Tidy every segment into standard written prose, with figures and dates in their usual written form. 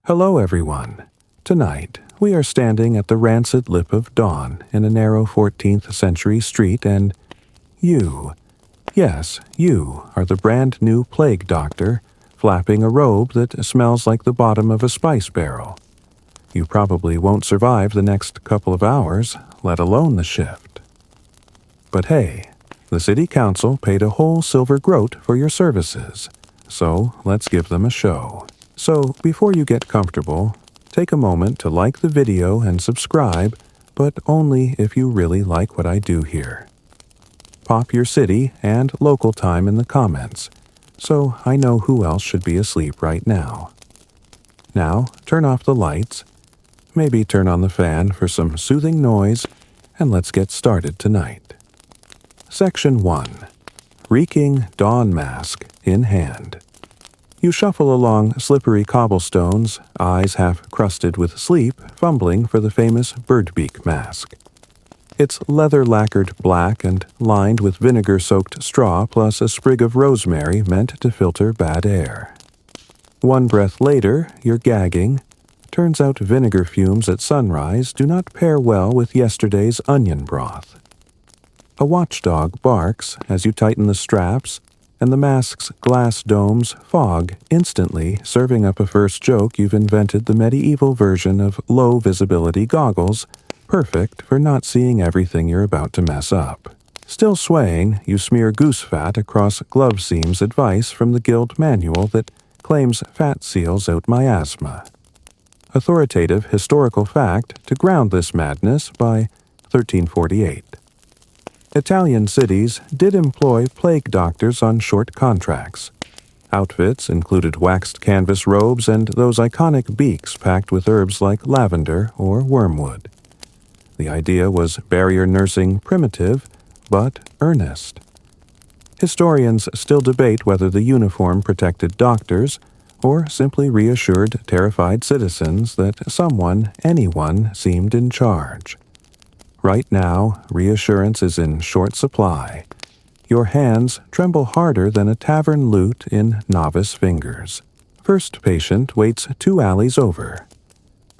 Hello, everyone. Tonight, we are standing at the rancid lip of dawn in a narrow 14th century street, and you, yes, you are the brand new plague doctor, flapping a robe that smells like the bottom of a spice barrel. You probably won't survive the next couple of hours, let alone the shift. But hey, the city council paid a whole silver groat for your services, so let's give them a show. So before you get comfortable, take a moment to like the video and subscribe, but only if you really like what I do here. Pop your city and local time in the comments, so I know who else should be asleep right now. Now, turn off the lights, maybe turn on the fan for some soothing noise, and let's get started tonight. Section 1. Reeking Dawn Mask in Hand. You shuffle along slippery cobblestones, eyes half crusted with sleep, fumbling for the famous birdbeak mask. It's leather-lacquered black and lined with vinegar-soaked straw plus a sprig of rosemary meant to filter bad air. One breath later, you're gagging. Turns out vinegar fumes at sunrise do not pair well with yesterday's onion broth. A watchdog barks as you tighten the straps, and the mask's glass domes fog instantly, serving up a first joke you've invented the medieval version of low-visibility goggles, perfect for not seeing everything you're about to mess up. Still swaying, you smear goose fat across glove seams advice from the Guild manual that claims fat seals out miasma. Authoritative historical fact to ground this madness by 1348. Italian cities did employ plague doctors on short contracts. Outfits included waxed canvas robes and those iconic beaks packed with herbs like lavender or wormwood. The idea was barrier nursing primitive, but earnest. Historians still debate whether the uniform protected doctors or simply reassured terrified citizens that someone, anyone, seemed in charge. Right now, reassurance is in short supply. Your hands tremble harder than a tavern lute in novice fingers. First patient waits 2 alleys over.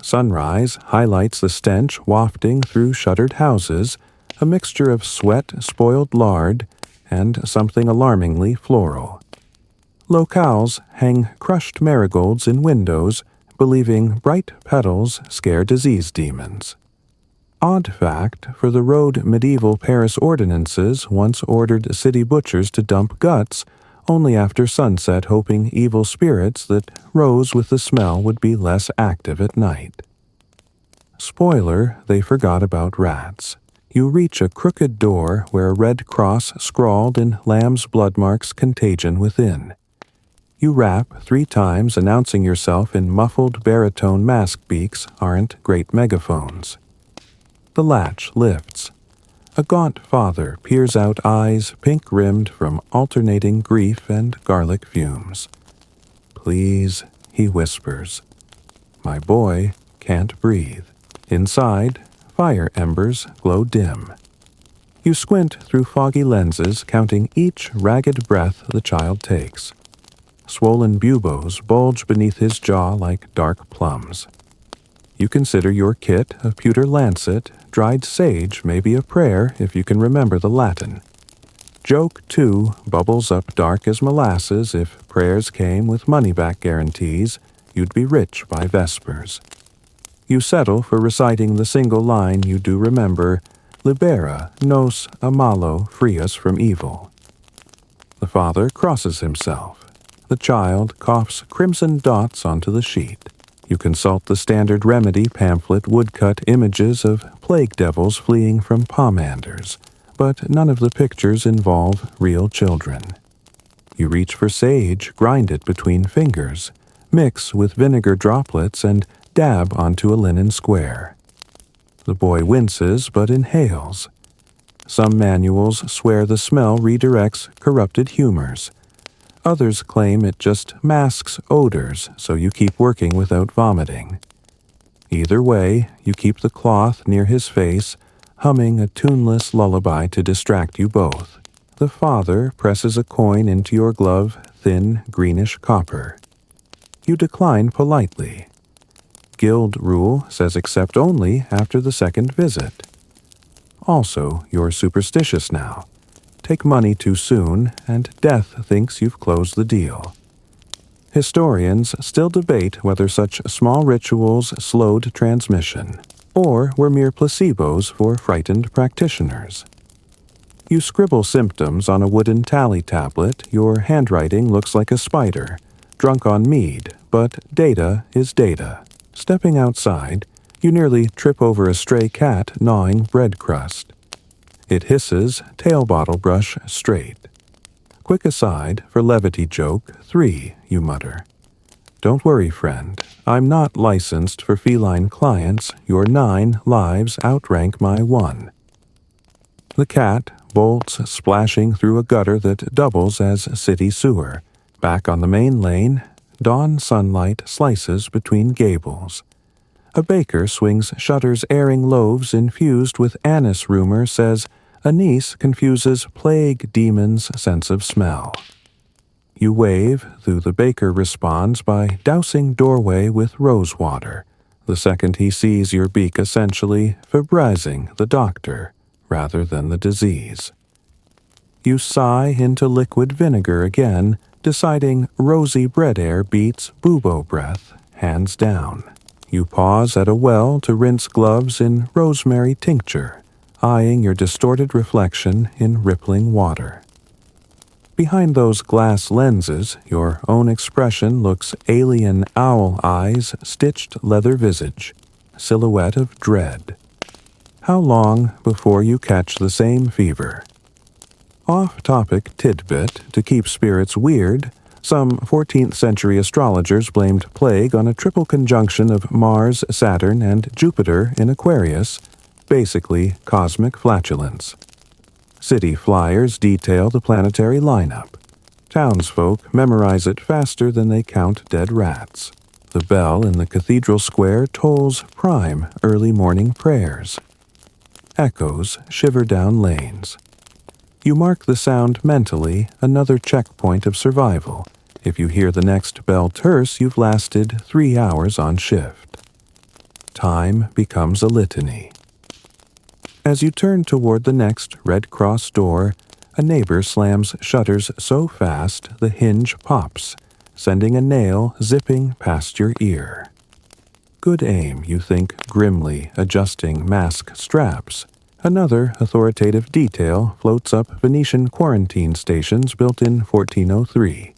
Sunrise highlights the stench wafting through shuttered houses, a mixture of sweat, spoiled lard, and something alarmingly floral. Locales hang crushed marigolds in windows, believing bright petals scare disease demons. Odd fact, for the road medieval Paris ordinances once ordered city butchers to dump guts only after sunset, hoping evil spirits that rose with the smell would be less active at night. Spoiler, they forgot about rats. You reach a crooked door where a red cross scrawled in lamb's blood marks contagion within. You rap 3 times, announcing yourself in muffled baritone mask beaks aren't great megaphones. The latch lifts. A gaunt father peers out, eyes pink-rimmed from alternating grief and garlic fumes. "Please," he whispers. My boy can't breathe. Inside, fire embers glow dim. You squint through foggy lenses, counting each ragged breath the child takes. Swollen buboes bulge beneath his jaw like dark plums. You consider your kit a pewter lancet, dried sage, maybe a prayer if you can remember the Latin. Joke 2 bubbles up dark as molasses. If prayers came with money-back guarantees, you'd be rich by Vespers. You settle for reciting the single line you do remember, Libera nos a malo, free us from evil. The father crosses himself. The child coughs crimson dots onto the sheet. You consult the standard remedy pamphlet woodcut images of plague devils fleeing from pomanders, but none of the pictures involve real children. You reach for sage, grind it between fingers, mix with vinegar droplets, and dab onto a linen square. The boy winces but inhales. Some manuals swear the smell redirects corrupted humors. Others claim it just masks odors, so you keep working without vomiting. Either way, you keep the cloth near his face, humming a tuneless lullaby to distract you both. The father presses a coin into your glove, thin, greenish copper. You decline politely. guild rule says accept only after the second visit. Also, you're superstitious now. Take money too soon, and death thinks you've closed the deal. Historians still debate whether such small rituals slowed transmission, or were mere placebos for frightened practitioners. You scribble symptoms on a wooden tally tablet. Your handwriting looks like a spider, drunk on mead, but data is data. Stepping outside, you nearly trip over a stray cat gnawing bread crust. It hisses, tail bottle brush straight. Quick aside, for levity joke, 3, you mutter. Don't worry, friend. I'm not licensed for feline clients. Your 9 lives outrank my 1. The cat bolts splashing through a gutter that doubles as city sewer. Back on the main lane, dawn sunlight slices between gables. A baker swings shutters airing loaves infused with anise. Rumor says a niece confuses plague demon's sense of smell. You wave, though the baker responds by dousing doorway with rose water. The second he sees your beak essentially febrizing the doctor rather than the disease. You sigh into liquid vinegar again, deciding rosy bread air beats bubo breath, hands down. You pause at a well to rinse gloves in rosemary tincture, eyeing your distorted reflection in rippling water. Behind those glass lenses, your own expression looks alien owl eyes, stitched leather visage, silhouette of dread. How long before you catch the same fever? Off-topic tidbit to keep spirits weird, some 14th century astrologers blamed plague on a triple conjunction of Mars, Saturn, and Jupiter in Aquarius, basically cosmic flatulence. City flyers detail the planetary lineup. Townsfolk memorize it faster than they count dead rats. The bell in the cathedral square tolls prime early morning prayers. Echoes shiver down lanes. You mark the sound mentally, another checkpoint of survival. If you hear the next bell terse, you've lasted 3 hours on shift. Time becomes a litany. As you turn toward the next Red Cross door, a neighbor slams shutters so fast the hinge pops, sending a nail zipping past your ear. Good aim, you think grimly, adjusting mask straps. Another authoritative detail floats up Venetian quarantine stations built in 1403,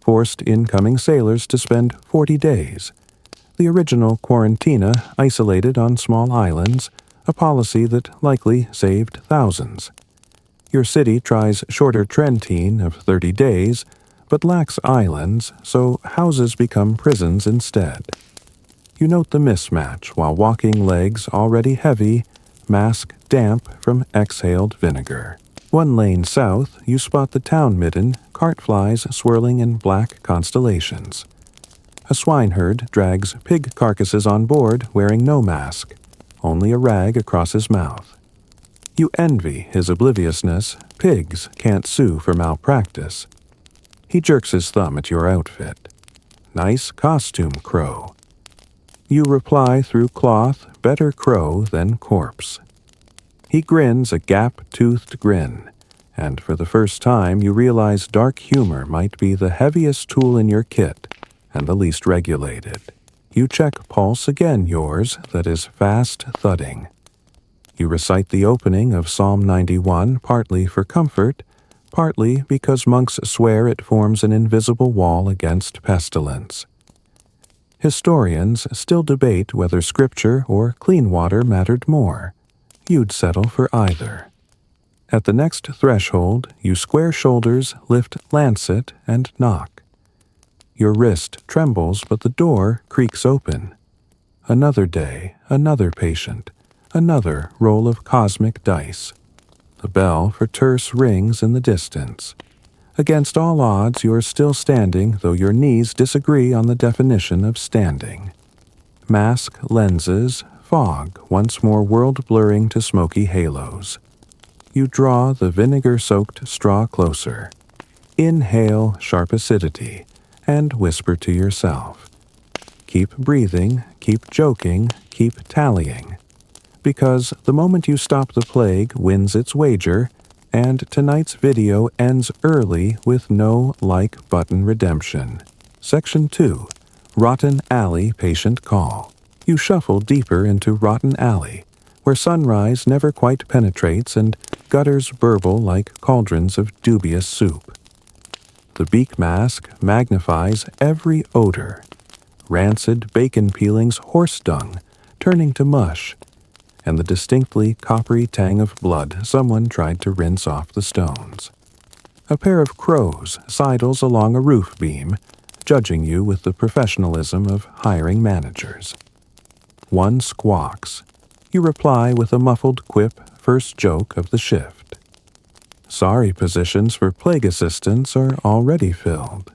forced incoming sailors to spend 40 days. The original quarantina isolated on small islands, a policy that likely saved thousands. Your city tries shorter Trentine of 30 days, but lacks islands, so houses become prisons instead. You note the mismatch while walking legs already heavy, mask damp from exhaled vinegar. 1 lane south, you spot the town midden, cart flies swirling in black constellations. A swineherd drags pig carcasses on board wearing no mask, only a rag across his mouth. You envy his obliviousness. Pigs can't sue for malpractice. He jerks his thumb at your outfit. Nice costume, crow. You reply through cloth, better crow than corpse. He grins a gap-toothed grin, and for the first time you realize dark humor might be the heaviest tool in your kit and the least regulated. You check pulse again, yours, that is fast thudding. You recite the opening of Psalm 91 partly for comfort, partly because monks swear it forms an invisible wall against pestilence. Historians still debate whether scripture or clean water mattered more. You'd settle for either. At the next threshold, you square shoulders, lift lancet, and knock. Your wrist trembles, but the door creaks open. Another day, another patient, another roll of cosmic dice. The bell for terse rings in the distance. Against all odds, you're still standing, though your knees disagree on the definition of standing. Mask, lenses, fog, once more world-blurring to smoky halos. You draw the vinegar-soaked straw closer. Inhale sharp acidity, and whisper to yourself. Keep breathing, keep joking, keep tallying. Because the moment you stop the plague wins its wager, and tonight's video ends early with no like button redemption. Section 2. Rotten Alley Patient Call. You shuffle deeper into Rotten Alley, where sunrise never quite penetrates and gutters burble like cauldrons of dubious soup. The beak mask magnifies every odor. Rancid bacon peelings, horse dung, turning to mush, and the distinctly coppery tang of blood someone tried to rinse off the stones. A pair of crows sidles along a roof beam, judging you with the professionalism of hiring managers. One squawks. You reply with a muffled quip, first joke of the shift. Sorry positions for plague assistants are already filled.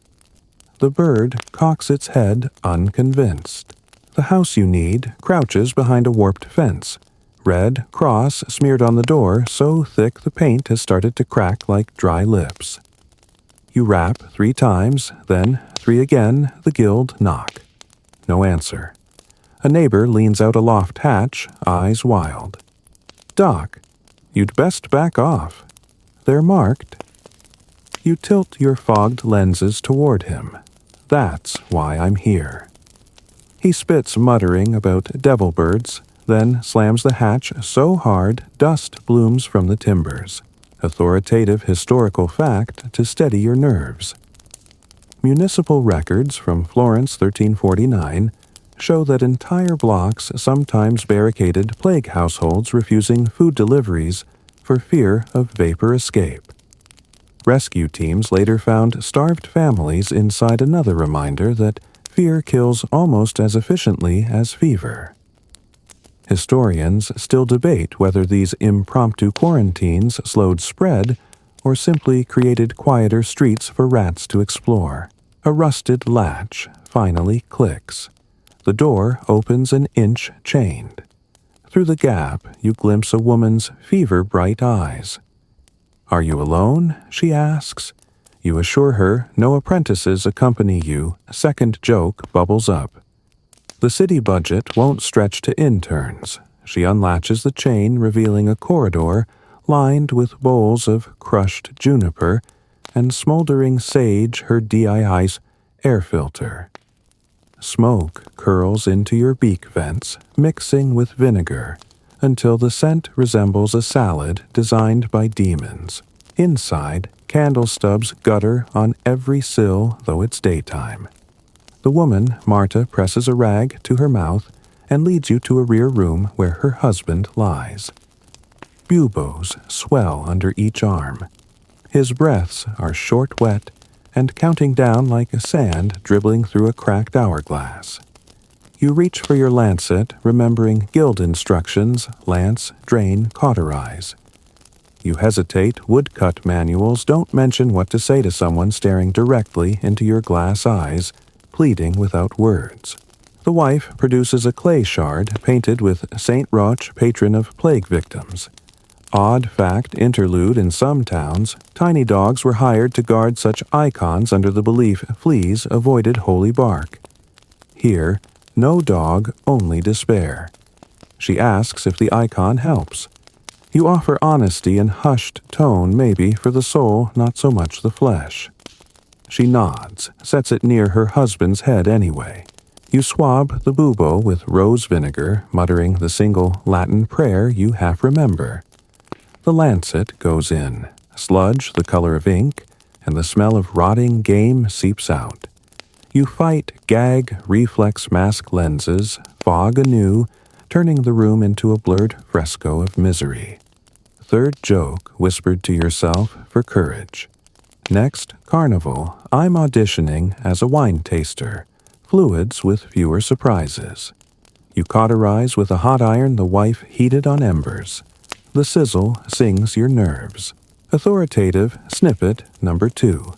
The bird cocks its head unconvinced. The house you need crouches behind a warped fence. Red cross smeared on the door so thick the paint has started to crack like dry lips. You rap 3 times, then 3 again, the guild knock. No answer. A neighbor leans out a loft hatch, eyes wild. Doc, you'd best back off. They're marked. You tilt your fogged lenses toward him. That's why I'm here. He spits muttering about devil birds, then slams the hatch so hard dust blooms from the timbers. Authoritative historical fact to steady your nerves. Municipal records from Florence 1349 show that entire blocks sometimes barricaded plague households refusing food deliveries for fear of vapor escape. Rescue teams later found starved families inside, another reminder that fear kills almost as efficiently as fever. Historians still debate whether these impromptu quarantines slowed spread or simply created quieter streets for rats to explore. A rusted latch finally clicks. The door opens an inch chained. Through the gap, you glimpse a woman's fever-bright eyes. "Are you alone?" she asks. You assure her no apprentices accompany you. A second joke bubbles up. The city budget won't stretch to interns. She unlatches the chain, revealing a corridor lined with bowls of crushed juniper and smoldering sage, her DIY's air filter. Smoke curls into your beak vents, mixing with vinegar, until the scent resembles a salad designed by demons. Inside, candle stubs gutter on every sill, though it's daytime. The woman, Marta, presses a rag to her mouth and leads you to a rear room where her husband lies. Buboes swell under each arm. His breaths are short, wet, and counting down like sand dribbling through a cracked hourglass. You reach for your lancet, remembering guild instructions: lance, drain, cauterize. You hesitate, woodcut manuals don't mention what to say to someone staring directly into your glass eyes, pleading without words. The wife produces a clay shard painted with Saint Roch, patron of plague victims. Odd fact interlude: in some towns, tiny dogs were hired to guard such icons under the belief fleas avoided holy bark. Here, no dog, only despair. She asks if the icon helps. You offer honesty in hushed tone, maybe for the soul, not so much the flesh. She nods, sets it near her husband's head anyway. You swab the bubo with rose vinegar, muttering the single Latin prayer you half remember. The lancet goes in. Sludge the color of ink, and the smell of rotting game seeps out. You fight gag reflex mask lenses, fog anew, turning the room into a blurred fresco of misery. Third joke whispered to yourself for courage. Next, carnival, I'm auditioning as a wine taster. Fluids with fewer surprises. You cauterize with a hot iron the wife heated on embers. The sizzle sings your nerves. Authoritative snippet number 2.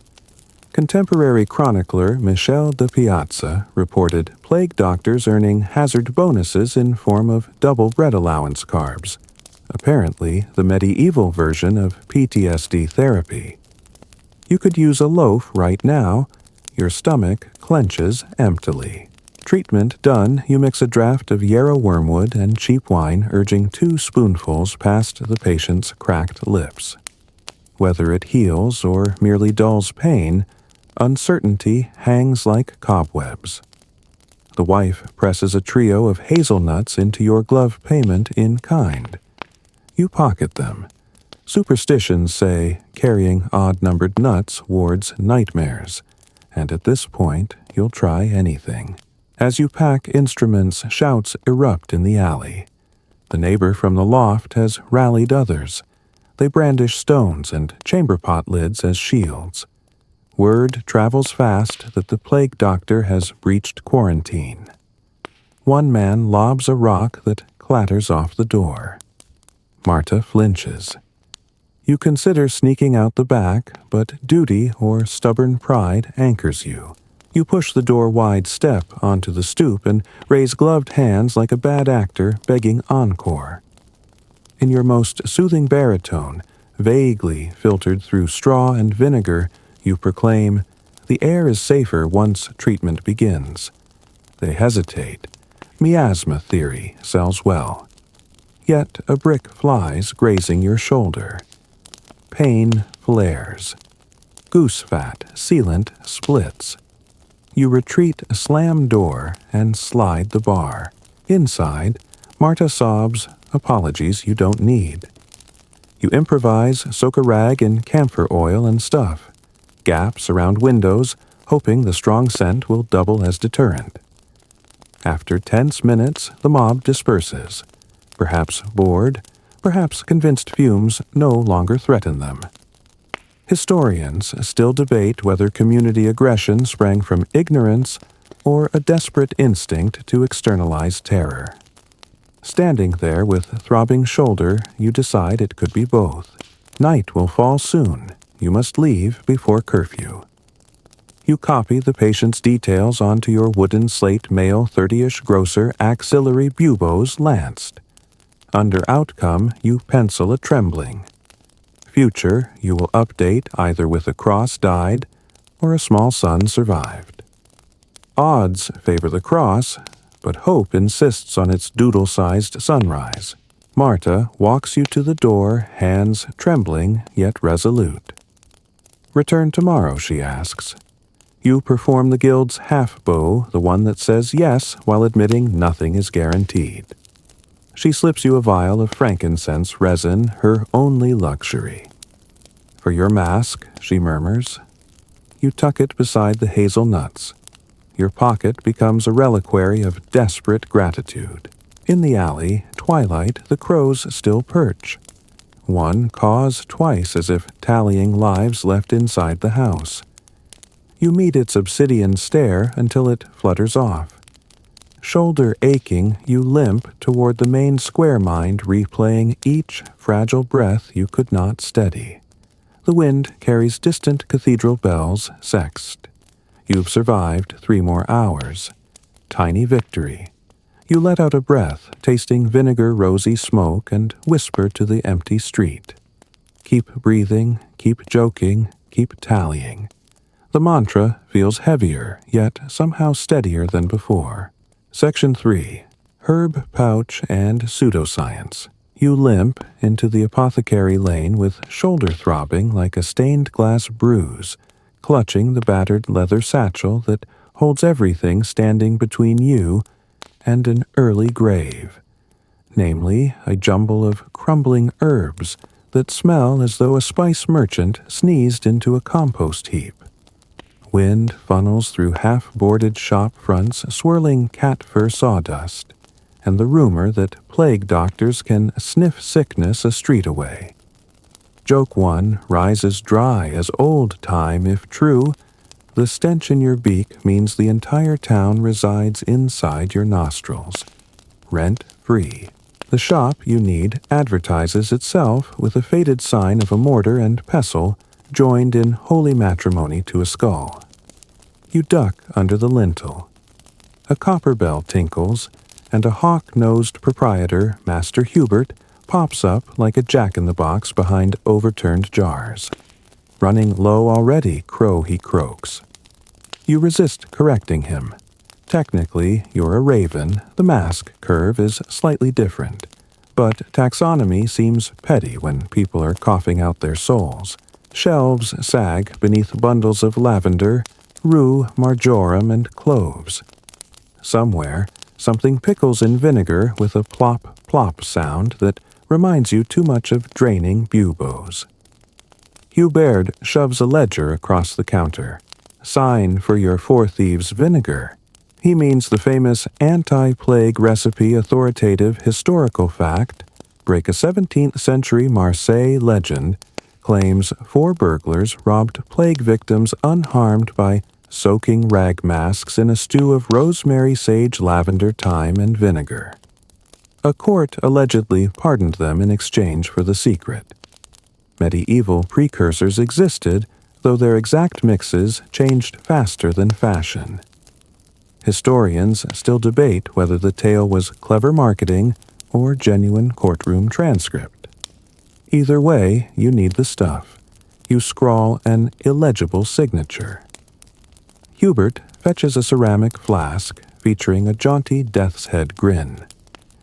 Contemporary chronicler Michel de Piazza reported plague doctors earning hazard bonuses in form of double bread allowance carbs. Apparently, the medieval version of PTSD therapy. You could use a loaf right now. Your stomach clenches emptily. Treatment done, you mix a draught of yarrow wormwood and cheap wine, urging 2 spoonfuls past the patient's cracked lips. Whether it heals or merely dulls pain, uncertainty hangs like cobwebs. The wife presses a trio of hazelnuts into your glove payment in kind. You pocket them. Superstitions say carrying odd-numbered nuts wards nightmares, and at this point you'll try anything. As you pack instruments, shouts erupt in the alley. The neighbor from the loft has rallied others. They brandish stones and chamber pot lids as shields. Word travels fast that the plague doctor has breached quarantine. One man lobs a rock that clatters off the door. Marta flinches. You consider sneaking out the back, but duty or stubborn pride anchors you. You push the door wide step onto the stoop and raise gloved hands like a bad actor begging encore. In your most soothing baritone, vaguely filtered through straw and vinegar, you proclaim, "The air is safer once treatment begins." They hesitate. Miasma theory sells well. Yet a brick flies grazing your shoulder. Pain flares. Goose fat sealant splits. You retreat a slam door and slide the bar. Inside, Marta sobs apologies you don't need. You improvise, soak a rag in camphor oil and stuff. Gaps around windows, hoping the strong scent will double as deterrent. After tense minutes, the mob disperses. Perhaps bored, perhaps convinced fumes no longer threaten them. Historians still debate whether community aggression sprang from ignorance or a desperate instinct to externalize terror. Standing there with throbbing shoulder, you decide it could be both. Night will fall soon. You must leave before curfew. You copy the patient's details onto your wooden slate male 30-ish grocer axillary buboes lanced. Under outcome, you pencil a trembling. Future, you will update either with a cross died or a small son survived. Odds favor the cross, but hope insists on its doodle-sized sunrise. Marta walks you to the door, hands trembling yet resolute. Return tomorrow, she asks. You perform the guild's half-bow, the one that says yes while admitting nothing is guaranteed. She slips you a vial of frankincense resin, her only luxury. For your mask, she murmurs. You tuck it beside the hazelnuts. Your pocket becomes a reliquary of desperate gratitude. In the alley, twilight, the crows still perch. One caws twice as if tallying lives left inside the house. You meet its obsidian stare until it flutters off. Shoulder aching, you limp toward the main square mind, replaying each fragile breath you could not steady. The wind carries distant cathedral bells sexed. You've survived 3 more hours. Tiny victory. You let out a breath, tasting vinegar rosy smoke, and whisper to the empty street. Keep breathing, keep joking, keep tallying. The mantra feels heavier, yet somehow steadier than before. Section 3. Herb pouch and pseudoscience. You limp into the apothecary lane with shoulder throbbing like a stained glass bruise, clutching the battered leather satchel that holds everything standing between you and an early grave, namely a jumble of crumbling herbs that smell as though a spice merchant sneezed into a compost heap. Wind funnels through half-boarded shop fronts swirling cat fur sawdust, and the rumor that plague doctors can sniff sickness a street away. Joke 1 rises dry as old time if true. The stench in your beak means the entire town resides inside your nostrils. Rent-free. The shop you need advertises itself with a faded sign of a mortar and pestle joined in holy matrimony to a skull. You duck under the lintel. A copper bell tinkles, and a hawk-nosed proprietor, Master Hubert, pops up like a jack-in-the-box behind overturned jars. Running low already, crow he croaks. You resist correcting him. Technically, you're a raven. The mask curve is slightly different, but taxonomy seems petty when people are coughing out their souls. Shelves sag beneath bundles of lavender, rue, marjoram, and cloves. Somewhere, something pickles in vinegar with a plop-plop sound that reminds you too much of draining buboes. Hubert shoves a ledger across the counter. Sign for your Four Thieves vinegar. He means the famous anti-plague recipe authoritative historical fact, break a 17th century Marseille legend, claims 4 burglars robbed plague victims unharmed by soaking rag masks in a stew of rosemary, sage, lavender, thyme, and vinegar. A court allegedly pardoned them in exchange for the secret. Medieval precursors existed, though their exact mixes changed faster than fashion. Historians still debate whether the tale was clever marketing or genuine courtroom transcript. Either way, you need the stuff. You scrawl an illegible signature. Hubert fetches a ceramic flask featuring a jaunty death's head grin.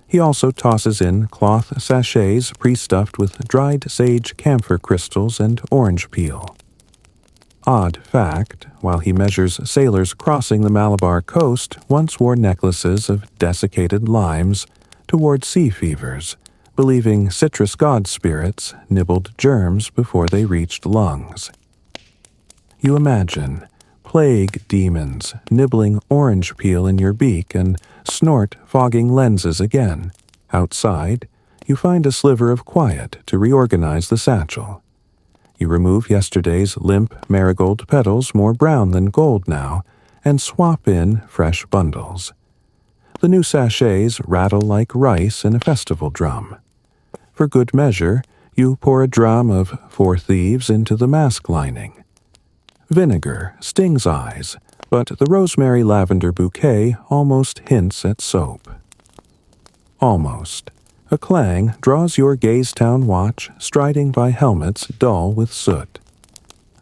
He also tosses in cloth sachets pre-stuffed with dried sage camphor crystals and orange peel. Odd fact, while he measures sailors crossing the Malabar coast once wore necklaces of desiccated limes toward sea fevers, believing citrus god spirits nibbled germs before they reached lungs. You imagine plague demons nibbling orange peel in your beak and snort fogging lenses again. Outside, you find a sliver of quiet to reorganize the satchel. You remove yesterday's limp marigold petals, more brown than gold now, and swap in fresh bundles. The new sachets rattle like rice in a festival drum. For good measure, you pour a drum of Four Thieves into the mask lining. Vinegar stings eyes, but the rosemary lavender bouquet almost hints at soap. Almost. A clang draws your Gazetown watch striding by helmets dull with soot.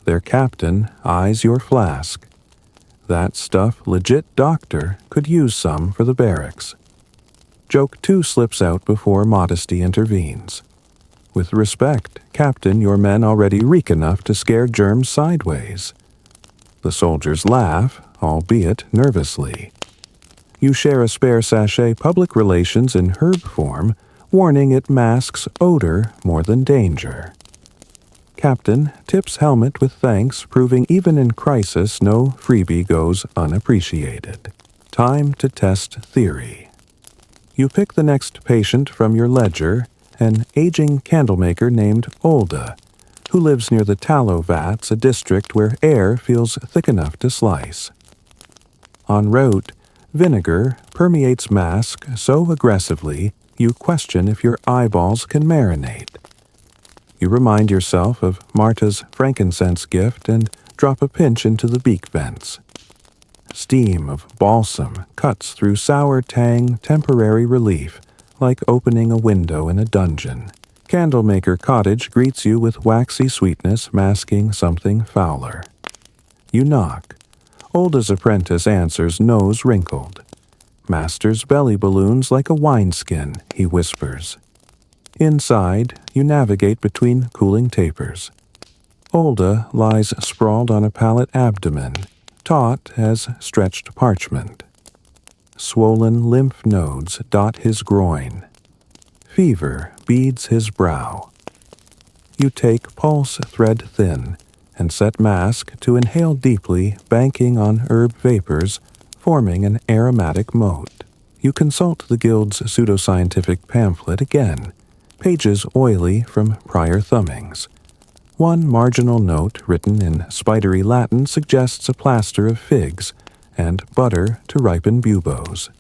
Their captain eyes your flask. That stuff legit doctor could use some for the barracks. Joke 2 slips out before modesty intervenes. With respect, Captain, your men already reek enough to scare germs sideways. The soldiers laugh, albeit nervously. You share a spare sachet public relations in herb form, warning it masks odor more than danger. Captain tips helmet with thanks, proving even in crisis no freebie goes unappreciated. Time to test theory. You pick the next patient from your ledger, an aging candlemaker named Olda, who lives near the tallow vats, a district where air feels thick enough to slice. En route, vinegar permeates mask so aggressively you question if your eyeballs can marinate. You remind yourself of Marta's frankincense gift and drop a pinch into the beak vents. Steam of balsam cuts through sour tang, temporary relief, like opening a window in a dungeon. Candlemaker Cottage greets you with waxy sweetness masking something fouler. You knock. Olda's apprentice answers, nose wrinkled. Master's belly balloons like a wineskin, he whispers. Inside, you navigate between cooling tapers. Olda lies sprawled on a pallet abdomen, taut as stretched parchment. Swollen lymph nodes dot his groin. Fever beads his brow. You take pulse thread thin and set mask to inhale deeply, banking on herb vapors, forming an aromatic moat. You consult the guild's pseudoscientific pamphlet again, pages oily from prior thumbings. One marginal note written in spidery Latin suggests a plaster of figs and butter to ripen buboes.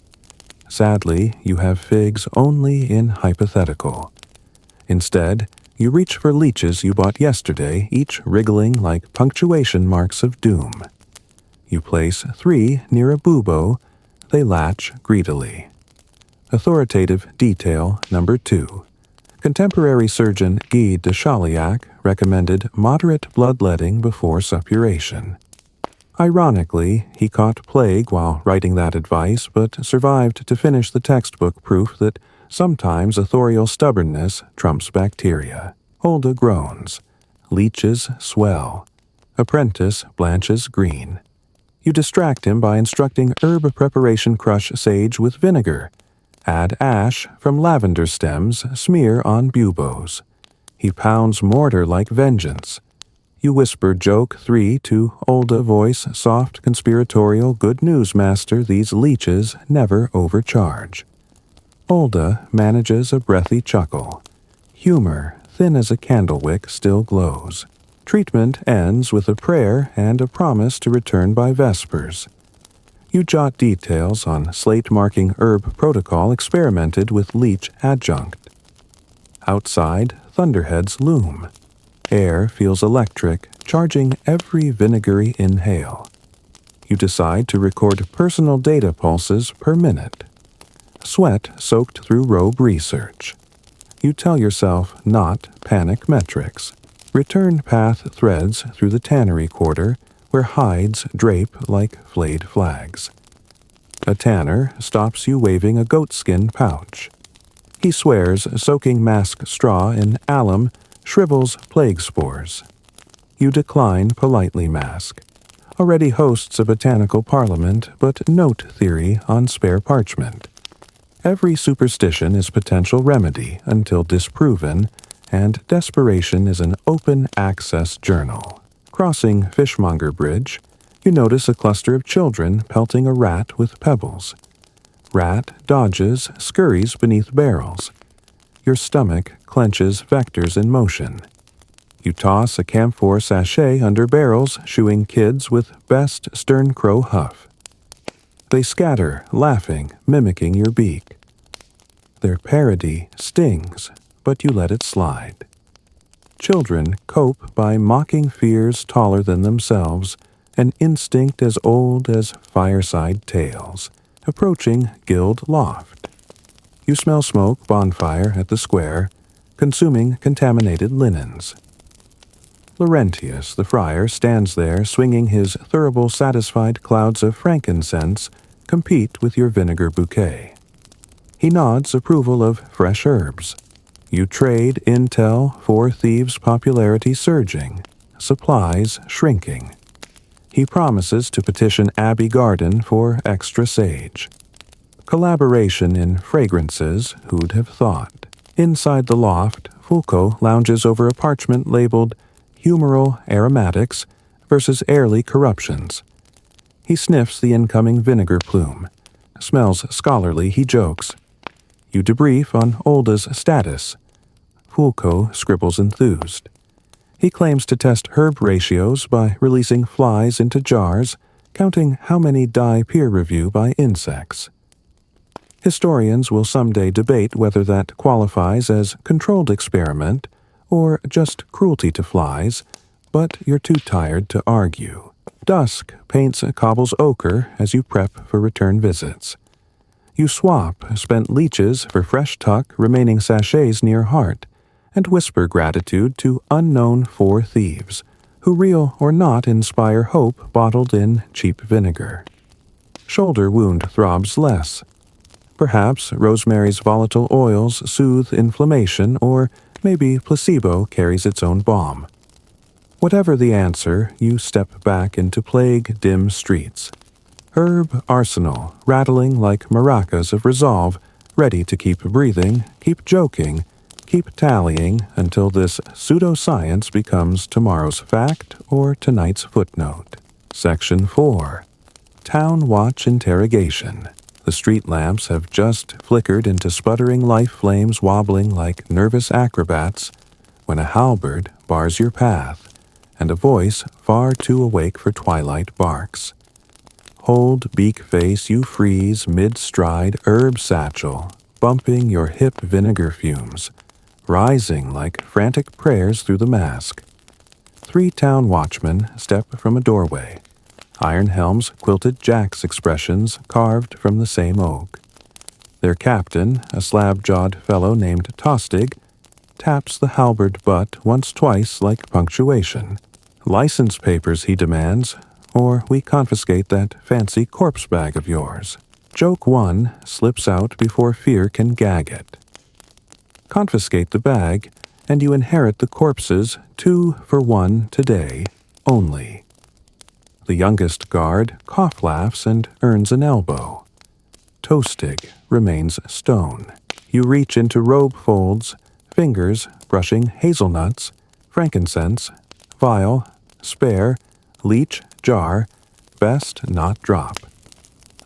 Sadly, you have figs only in hypothetical. Instead, you reach for leeches you bought yesterday, each wriggling like punctuation marks of doom. You place 3 near a bubo, they latch greedily. Authoritative detail number 2. Contemporary surgeon Guy de Chauliac recommended moderate bloodletting before suppuration. Ironically, he caught plague while writing that advice, but survived to finish the textbook proof that sometimes authorial stubbornness trumps bacteria. Hulda groans. Leeches swell. Apprentice blanches green. You distract him by instructing herb preparation: crush sage with vinegar. Add ash from lavender stems, smear on buboes. He pounds mortar like vengeance. You whisper joke 3 to Hulda, voice soft, conspiratorial, good news, master, these leeches never overcharge. Hulda manages a breathy chuckle. Humor, thin as a candle wick, still glows. Treatment ends with a prayer and a promise to return by vespers. You jot details on slate marking herb protocol experimented with leech adjunct. Outside, thunderheads loom. Air feels electric, charging every vinegary inhale. You decide to record personal data pulses per minute. Sweat soaked through robe research. You tell yourself not panic metrics. Return path threads through the tannery quarter where hides drape like flayed flags. A tanner stops you waving a goatskin pouch. He swears soaking mask straw in alum shrivels plague spores. You decline politely, mask. Already hosts a botanical parliament, but note theory on spare parchment. Every superstition is potential remedy until disproven, and desperation is an open access journal. Crossing Fishmonger Bridge, you notice a cluster of children pelting a rat with pebbles. Rat dodges, scurries beneath barrels. Your stomach clenches vectors in motion. You toss a camphor sachet under barrels, shooing kids with best stern crow huff. They scatter, laughing, mimicking your beak. Their parody stings, but you let it slide. Children cope by mocking fears taller than themselves, an instinct as old as fireside tales, approaching guild loft. You smell smoke bonfire at the square, consuming contaminated linens. Laurentius, the friar, stands there swinging his thurible satisfied clouds of frankincense compete with your vinegar bouquet. He nods approval of fresh herbs. You trade intel for thieves' popularity surging, supplies shrinking. He promises to petition Abbey Garden for extra sage. Collaboration in fragrances, who'd have thought. Inside the loft, Foucault lounges over a parchment labeled Humoral Aromatics versus Airly Corruptions. He sniffs the incoming vinegar plume. Smells scholarly, he jokes. You debrief on Hulda's status. Foucault scribbles enthused. He claims to test herb ratios by releasing flies into jars, counting how many die peer review by insects. Historians will someday debate whether that qualifies as controlled experiment or just cruelty to flies, but you're too tired to argue. Dusk paints cobbles ochre as you prep for return visits. You swap spent leeches for fresh tuck remaining sachets near heart, and whisper gratitude to unknown 4 thieves, who real or not inspire hope bottled in cheap vinegar. Shoulder wound throbs less. Perhaps Rosemary's volatile oils soothe inflammation, or maybe placebo carries its own balm. Whatever the answer, you step back into plague-dim streets. Herb arsenal, rattling like maracas of resolve, ready to keep breathing, keep joking, keep tallying until this pseudoscience becomes tomorrow's fact or tonight's footnote. Section 4. Town Watch Interrogation. The street lamps have just flickered into sputtering life flames wobbling like nervous acrobats when a halberd bars your path, and a voice far too awake for twilight barks. Hold beak face, you freeze mid-stride herb satchel, bumping your hip vinegar fumes, rising like frantic prayers through the mask. 3 town watchmen step from a doorway. Iron helms quilted jacks expressions carved from the same oak. Their captain, a slab-jawed fellow named Tostig, taps the halberd butt once-twice like punctuation. License papers, he demands, or we confiscate that fancy corpse bag of yours. Joke 1 slips out before fear can gag it. Confiscate the bag, and you inherit the corpses 2 for 1 today only. The youngest guard cough laughs and earns an elbow. Toastig remains stone. You reach into robe folds, fingers brushing hazelnuts, frankincense, vial, spare, leech, jar, best not drop.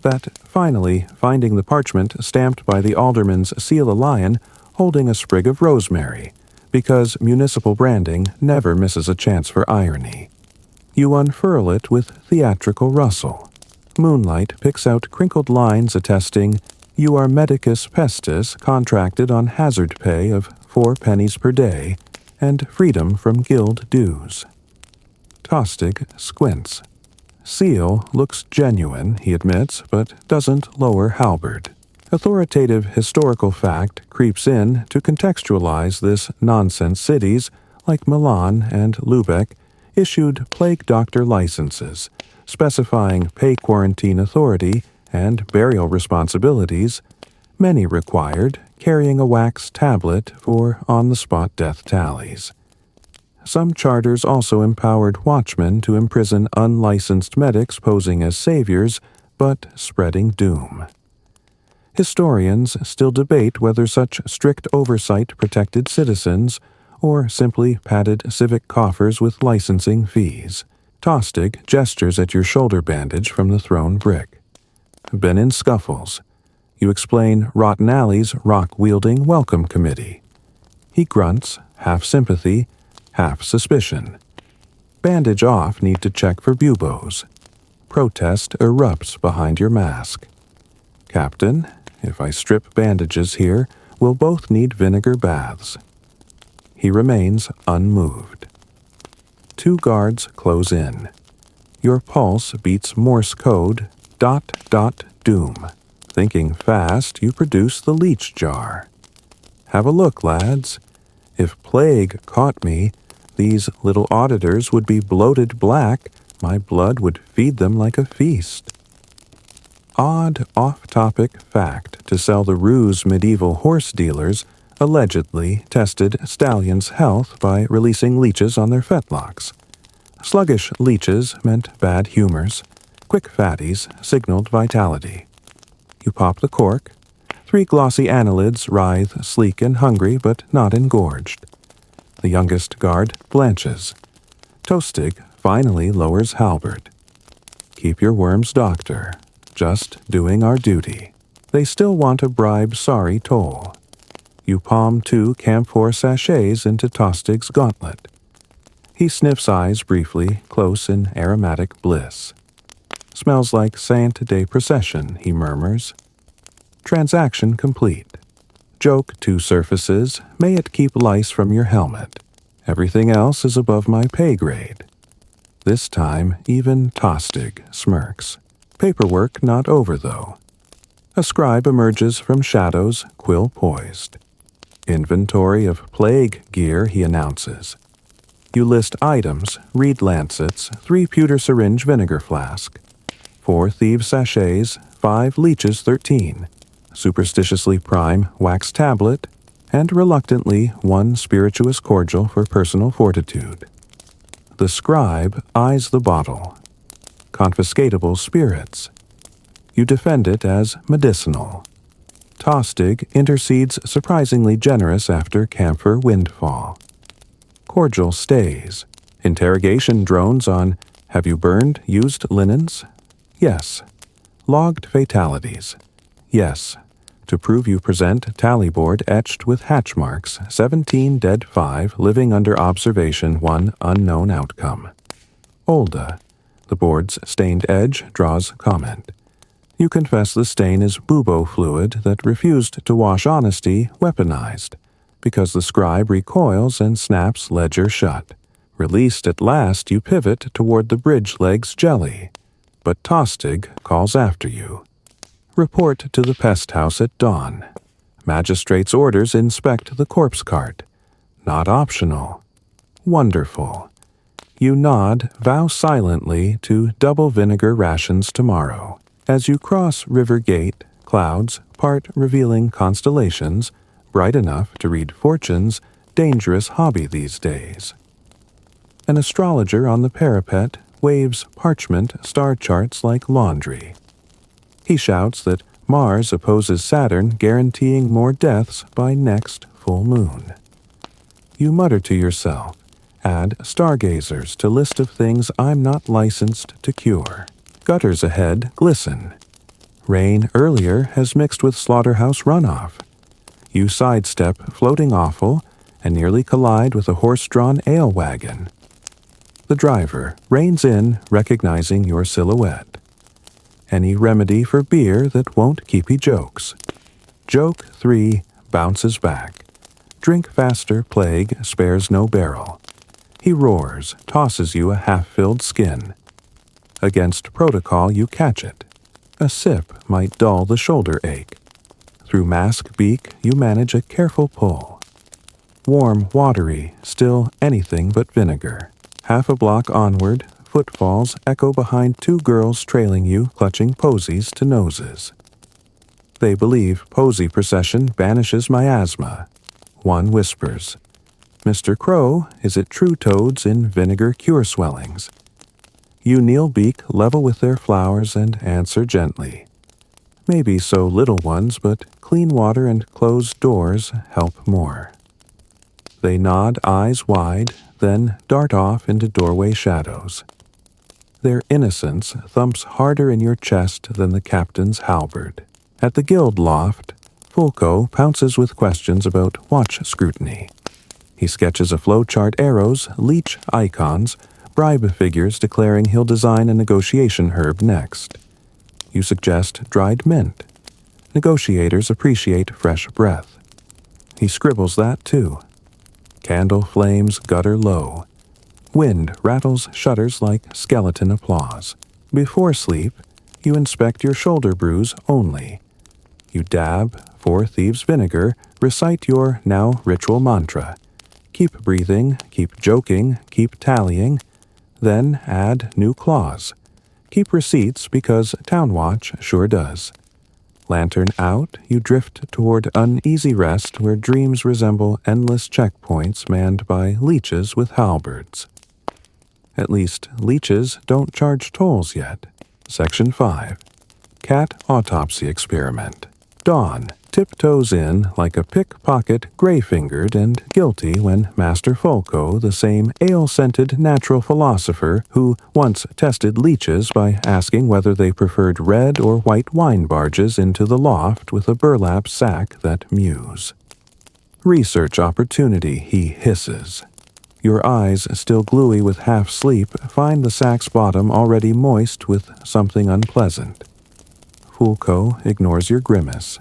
That, finally, finding the parchment stamped by the alderman's seal a lion holding a sprig of rosemary, because municipal branding never misses a chance for irony. You unfurl it with theatrical rustle. Moonlight picks out crinkled lines attesting you are medicus pestis contracted on hazard pay of 4 pennies per day and freedom from guild dues. Tostig squints. Seal looks genuine, he admits, but doesn't lower halberd. Authoritative historical fact creeps in to contextualize this nonsense. Cities like Milan and Lubeck issued plague doctor licenses, specifying pay quarantine authority and burial responsibilities, many required carrying a wax tablet for on-the-spot death tallies. Some charters also empowered watchmen to imprison unlicensed medics posing as saviors, but spreading doom. Historians still debate whether such strict oversight protected citizens or simply padded civic coffers with licensing fees. Tostig gestures at your shoulder bandage from the thrown brick. Been in scuffles. You explain Rotten Alley's rock-wielding welcome committee. He grunts, half sympathy, half suspicion. Bandage off, need to check for buboes. Protest erupts behind your mask. Captain, if I strip bandages here, we'll both need vinegar baths. He remains unmoved. 2 guards close in. Your pulse beats Morse code, ... doom. Thinking fast, you produce the leech jar. Have a look, lads. If plague caught me, these little auditors would be bloated black. My blood would feed them like a feast. Odd off-topic fact to sell the ruse medieval horse dealers allegedly tested stallions' health by releasing leeches on their fetlocks. Sluggish leeches meant bad humors. Quick fatties signaled vitality. You pop the cork. 3 glossy annelids writhe sleek and hungry, but not engorged. The youngest guard blanches. Tostig finally lowers halberd. Keep your worms, doctor. Just doing our duty. They still want a bribe sorry toll. You palm 2 camphor sachets into Tostig's gauntlet. He sniffs eyes briefly, close in aromatic bliss. Smells like Saint de Procession, he murmurs. Transaction complete. Joke 2 surfaces, may it keep lice from your helmet. Everything else is above my pay grade. This time, even Tostig smirks. Paperwork not over, though. A scribe emerges from shadows, quill poised. Inventory of plague gear, he announces. You list items, reed lancets, 3 pewter syringe vinegar flask, 4 thieves sachets, 5 leeches 13, superstitiously prime wax tablet, and reluctantly 1 spirituous cordial for personal fortitude. The scribe eyes the bottle. Confiscatable spirits. You defend it as medicinal. Tostig intercedes surprisingly generous after camphor windfall. Cordial stays. Interrogation drones on, have you burned used linens? Yes. Logged fatalities? Yes. To prove you present tally board etched with hatch marks, 17 dead 5, living under observation 1 unknown outcome. Olda. The board's stained edge draws comment. You confess the stain is bubo fluid that refused to wash honesty weaponized, because the scribe recoils and snaps ledger shut. Released at last, you pivot toward the bridge leg's jelly, but Tostig calls after you. Report to the pest house at dawn. Magistrate's orders inspect the corpse cart. Not optional. Wonderful. You nod, vow silently to double vinegar rations tomorrow. As you cross River Gate, clouds, part revealing constellations, bright enough to read fortunes, dangerous hobby these days. An astrologer on the parapet waves parchment star charts like laundry. He shouts that Mars opposes Saturn, guaranteeing more deaths by next full moon. You mutter to yourself, add stargazers to list of things I'm not licensed to cure. Gutters ahead glisten. Rain earlier has mixed with slaughterhouse runoff. You sidestep floating offal and nearly collide with a horse-drawn ale wagon. The driver reins in, recognizing your silhouette. Any remedy for beer that won't keep he jokes. Joke 3 bounces back. Drink faster, plague spares no barrel. He roars, tosses you a half-filled skin. Against protocol, you catch it. A sip might dull the shoulder ache. Through mask beak, you manage a careful pull. Warm, watery, still anything but vinegar. Half a block onward, footfalls echo behind two girls trailing you, clutching posies to noses. They believe posy procession banishes miasma. One whispers, "Mr. Crow, is it true toads in vinegar cure swellings?" You kneel beak level with their flowers and answer gently. Maybe so little ones, but clean water and closed doors help more. They nod eyes wide, then dart off into doorway shadows. Their innocence thumps harder in your chest than the captain's halberd. At the guild loft, Fulco pounces with questions about watch scrutiny. He sketches a flowchart arrows, leech icons, bribe figures declaring he'll design a negotiation herb next. You suggest dried mint. Negotiators appreciate fresh breath. He scribbles that too. Candle flames gutter low. Wind rattles shutters like skeleton applause. Before sleep, you inspect your shoulder bruise only. You dab, 4 thieves vinegar, recite your now ritual mantra. Keep breathing, keep joking, keep tallying, then add new clause. Keep receipts because Town Watch sure does. Lantern out, you drift toward uneasy rest where dreams resemble endless checkpoints manned by leeches with halberds. At least, leeches don't charge tolls yet. Section 5. Cat Autopsy Experiment. Dawn tiptoes in like a pickpocket, gray-fingered and guilty when Master Fulco, the same ale-scented natural philosopher who once tested leeches by asking whether they preferred red or white wine, barges into the loft with a burlap sack that mews. Research opportunity, he hisses. Your eyes, still gluey with half-sleep, find the sack's bottom already moist with something unpleasant. Fulco ignores your grimace.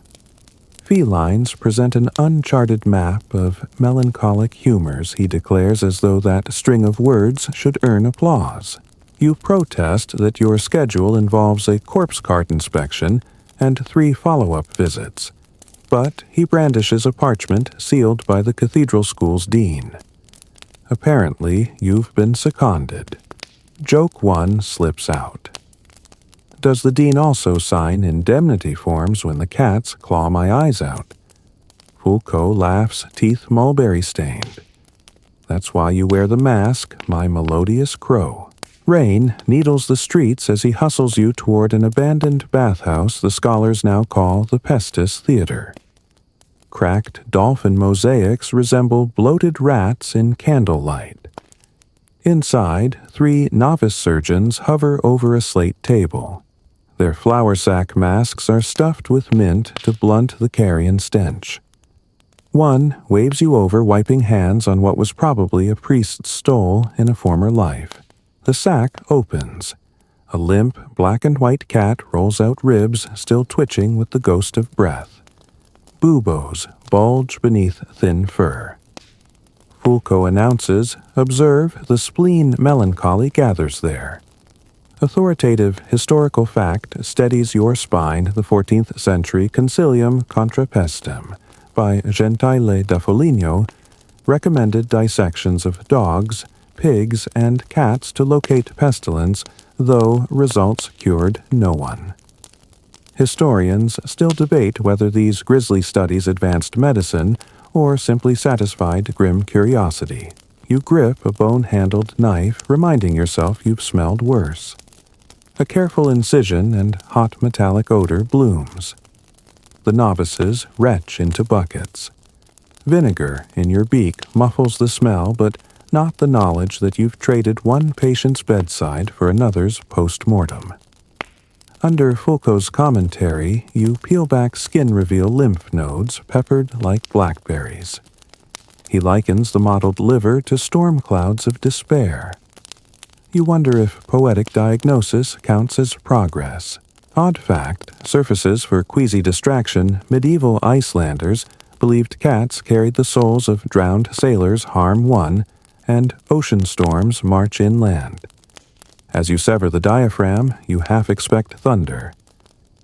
Felines present an uncharted map of melancholic humors, he declares, as though that string of words should earn applause. You protest that your schedule involves a corpse cart inspection and 3 follow-up visits. But he brandishes a parchment sealed by the cathedral school's dean. Apparently, you've been seconded. Joke 1 slips out. Does the dean also sign indemnity forms when the cats claw my eyes out? Fulco laughs, teeth mulberry-stained. That's why you wear the mask, my melodious crow. Rain needles the streets as he hustles you toward an abandoned bathhouse the scholars now call the Pestis Theater. Cracked dolphin mosaics resemble bloated rats in candlelight. Inside, 3 novice surgeons hover over a slate table. Their flour sack masks are stuffed with mint to blunt the carrion stench. One waves you over, wiping hands on what was probably a priest's stole in a former life. The sack opens. A limp, black and white cat rolls out ribs, still twitching with the ghost of breath. Buboes bulge beneath thin fur. Fulco announces, "Observe, the spleen melancholy gathers there." Authoritative historical fact steadies your spine, the 14th century Concilium contra Pestem by Gentile da Foligno recommended dissections of dogs, pigs and cats to locate pestilence, though results cured no one. Historians still debate whether these grisly studies advanced medicine or simply satisfied grim curiosity. You grip a bone-handled knife, reminding yourself you've smelled worse. A careful incision and hot metallic odor blooms. The novices retch into buckets. Vinegar in your beak muffles the smell, but not the knowledge that you've traded one patient's bedside for another's post-mortem. Under Foucault's commentary, you peel back skin-reveal lymph nodes peppered like blackberries. He likens the mottled liver to storm clouds of despair. You wonder if poetic diagnosis counts as progress. Odd fact, surfaces for queasy distraction, medieval Icelanders believed cats carried the souls of drowned sailors harm one, and ocean storms march inland. As you sever the diaphragm, you half expect thunder.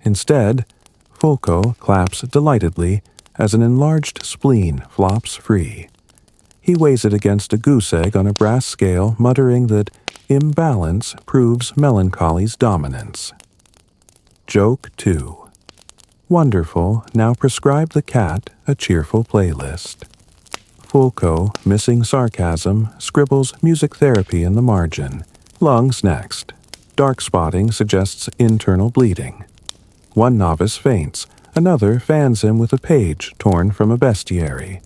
Instead, Foucault claps delightedly as an enlarged spleen flops free. He weighs it against a goose egg on a brass scale, muttering that imbalance proves melancholy's dominance. Joke 2. Wonderful now prescribe the cat a cheerful playlist. Foucault, missing sarcasm, scribbles music therapy in the margin. Lungs next. Dark spotting suggests internal bleeding. One novice faints, another fans him with a page torn from a bestiary.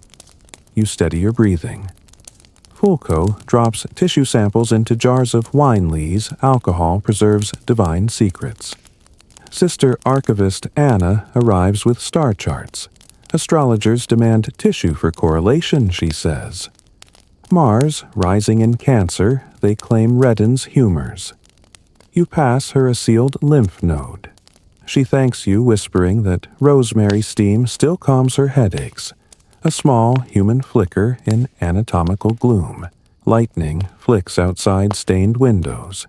You steady your breathing. Foucault drops tissue samples into jars of wine lees. Alcohol preserves divine secrets. Sister archivist Anna arrives with star charts. Astrologers demand tissue for correlation, she says. Mars, rising in Cancer, they claim reddens humors. You pass her a sealed lymph node. She thanks you, whispering that rosemary steam still calms her headaches. A small human flicker in anatomical gloom. Lightning flicks outside stained windows.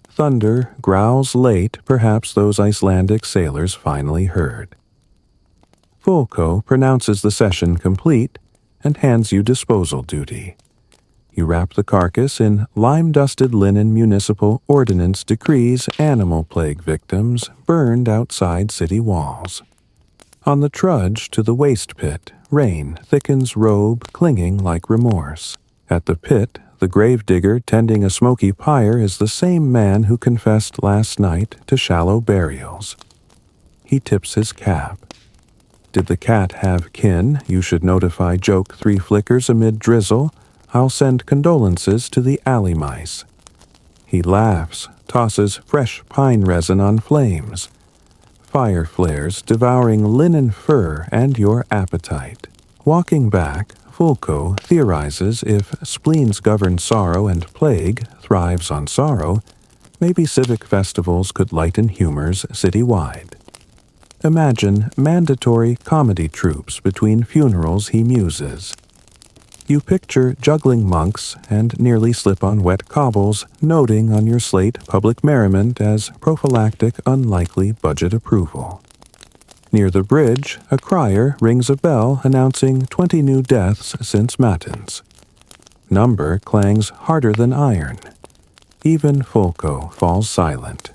Thunder growls late, perhaps those Icelandic sailors finally heard. Foucault pronounces the session complete and hands you disposal duty. You wrap the carcass in lime-dusted linen. Municipal ordinance decrees animal plague victims burned outside city walls. On the trudge to the waste pit, rain thickens robe clinging like remorse. At the pit, the gravedigger tending a smoky pyre is the same man who confessed last night to shallow burials. He tips his cap. Did the cat have kin? You should notify. Joke 3 flickers amid drizzle. I'll send condolences to the alley mice. He laughs, tosses fresh pine resin on flames. Fire flares devouring linen fur and your appetite. Walking back, Foucault theorizes if spleens govern sorrow and plague thrives on sorrow, maybe civic festivals could lighten humors citywide. Imagine mandatory comedy troupes between funerals, he muses. You picture juggling monks and nearly slip on wet cobbles, noting on your slate public merriment as prophylactic unlikely budget approval. Near the bridge, a crier rings a bell announcing 20 new deaths since Matins. Number clangs harder than iron. Even Foucault falls silent.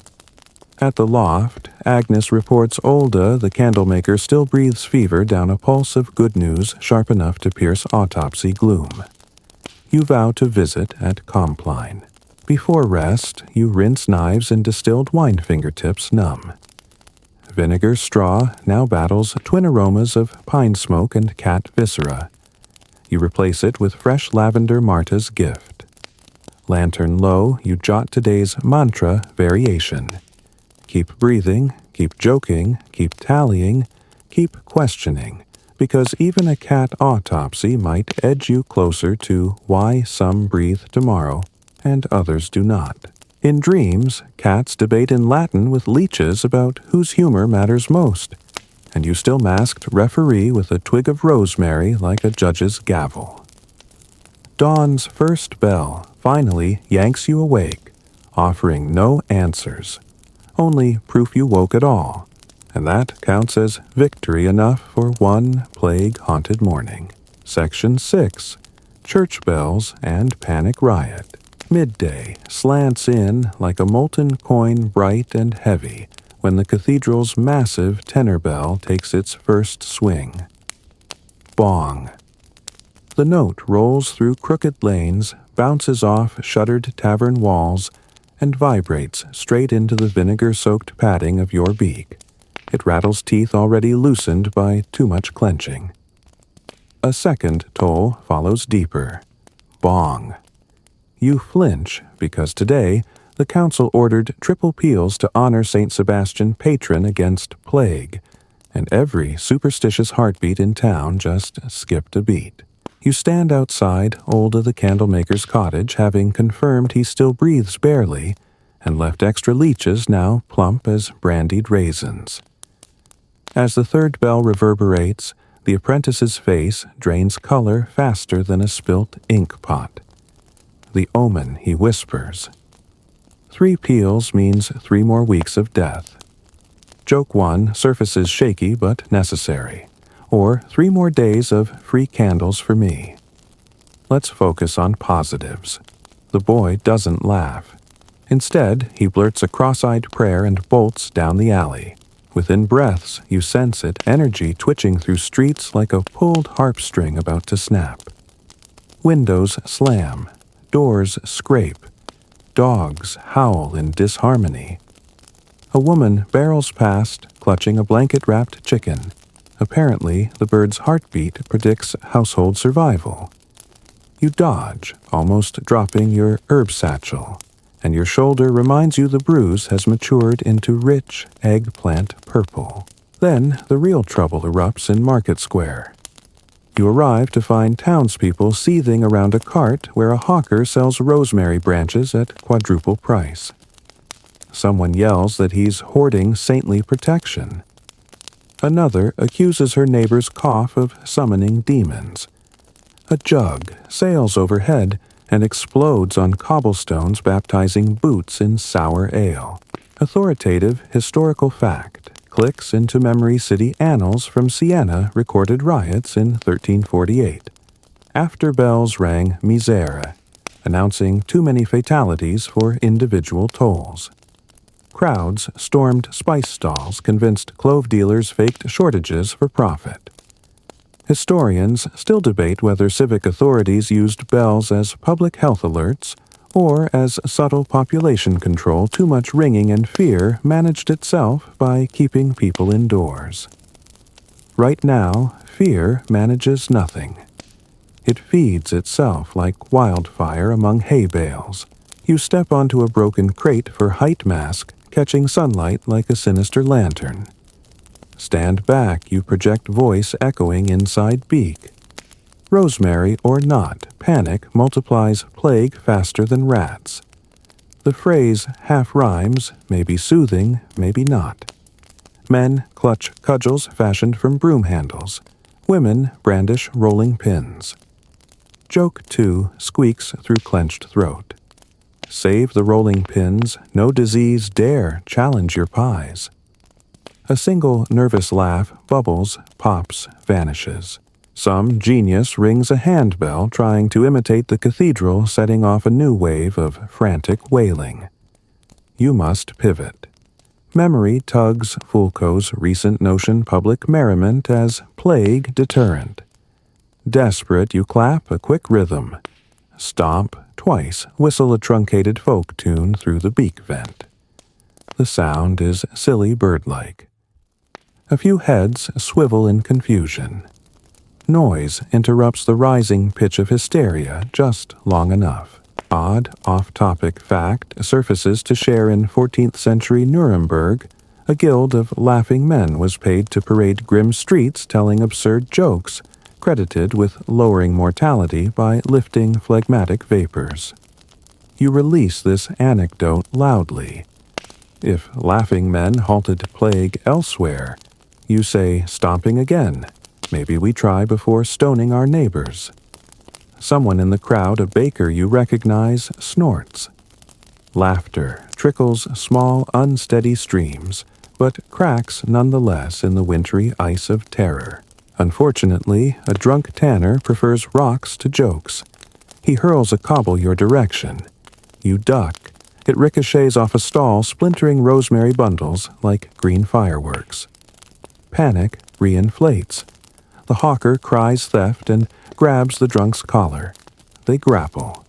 At the loft, Agnes reports Olda, the candlemaker, still breathes fever down a pulse of good news sharp enough to pierce autopsy gloom. You vow to visit at Compline. Before rest, you rinse knives in distilled wine, fingertips numb. Vinegar straw now battles twin aromas of pine smoke and cat viscera. You replace it with fresh lavender Marta's gift. Lantern low, you jot today's mantra variation. Keep breathing, keep joking, keep tallying, keep questioning, because even a cat autopsy might edge you closer to why some breathe tomorrow and others do not. In dreams, cats debate in Latin with leeches about whose humor matters most, and you still masked referee with a twig of rosemary like a judge's gavel. Dawn's first bell finally yanks you awake, offering no answers. Only proof you woke at all, and that counts as victory enough for one plague-haunted morning. Section 6. Church Bells and Panic Riot. Midday slants in like a molten coin, bright and heavy, when the cathedral's massive tenor bell takes its first swing. Bong. The note rolls through crooked lanes, bounces off shuttered tavern walls, and vibrates straight into the vinegar-soaked padding of your beak. It rattles teeth already loosened by too much clenching. A second toll follows deeper. Bong. You flinch because today the council ordered triple peals to honor St. Sebastian patron against plague, and every superstitious heartbeat in town just skipped a beat. You stand outside Olda the candlemaker's cottage, having confirmed he still breathes barely, and left extra leeches now plump as brandied raisins. As the third bell reverberates, the apprentice's face drains color faster than a spilt ink pot. The omen, he whispers. 3 peals means 3 more weeks of death. Joke 1 surfaces shaky but necessary. Or 3 more days of free candles for me. Let's focus on positives. The boy doesn't laugh. Instead, he blurts a cross-eyed prayer and bolts down the alley. Within breaths, you sense it, energy twitching through streets like a pulled harp string about to snap. Windows slam. Doors scrape. Dogs howl in disharmony. A woman barrels past, clutching a blanket-wrapped chicken. Apparently, the bird's heartbeat predicts household survival. You dodge, almost dropping your herb satchel, and your shoulder reminds you the bruise has matured into rich eggplant purple. Then the real trouble erupts in Market Square. You arrive to find townspeople seething around a cart where a hawker sells rosemary branches at quadruple price. Someone yells that he's hoarding saintly protection. Another accuses her neighbor's cough of summoning demons. A jug sails overhead and explodes on cobblestones, baptizing boots in sour ale. Authoritative historical fact clicks into Memory City annals from Siena recorded riots in 1348. After bells rang misere, announcing too many fatalities for individual tolls. Crowds stormed spice stalls, convinced clove dealers faked shortages for profit. Historians still debate whether civic authorities used bells as public health alerts or as subtle population control. Too much ringing and fear managed itself by keeping people indoors. Right now, fear manages nothing. It feeds itself like wildfire among hay bales. You step onto a broken crate for height mask, catching sunlight like a sinister lantern. Stand back, you project voice echoing inside beak. Rosemary or not, panic multiplies plague faster than rats. The phrase half rhymes, maybe soothing, maybe not. Men clutch cudgels fashioned from broom handles. Women brandish rolling pins. Joke 2 squeaks through clenched throat. Save the rolling pins, no disease dare challenge your pies. A single nervous laugh bubbles, pops, vanishes. Some genius rings a handbell trying to imitate the cathedral, setting off a new wave of frantic wailing. You must pivot. Memory tugs Fulco's recent notion public merriment as plague deterrent. Desperate, you clap a quick rhythm. Stomp twice, whistle a truncated folk tune through the beak vent. The sound is silly bird-like. A few heads swivel in confusion. Noise interrupts the rising pitch of hysteria just long enough. Odd, off-topic fact surfaces to share in 14th century Nuremberg. A guild of laughing men was paid to parade grim streets telling absurd jokes, credited with lowering mortality by lifting phlegmatic vapors. You release this anecdote loudly. If laughing men halted plague elsewhere, you say, stomping again. Maybe we try before stoning our neighbors. Someone in the crowd, a baker you recognize, snorts. Laughter trickles small, unsteady streams, but cracks nonetheless in the wintry ice of terror. Unfortunately, a drunk tanner prefers rocks to jokes. He hurls a cobble your direction. You duck. It ricochets off a stall, splintering rosemary bundles like green fireworks. Panic reinflates. The hawker cries theft and grabs the drunk's collar. They grapple.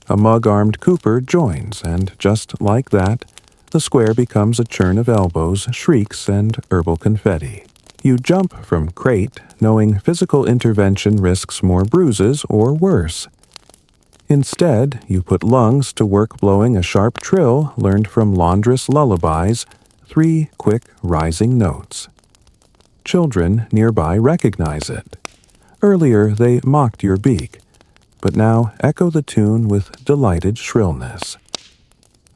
A mug-armed cooper joins, and just like that, the square becomes a churn of elbows, shrieks, and herbal confetti. You jump from crate, knowing physical intervention risks more bruises or worse. Instead, you put lungs to work blowing a sharp trill learned from laundress lullabies, 3 quick rising notes. Children nearby recognize it. Earlier they mocked your beak, but now echo the tune with delighted shrillness.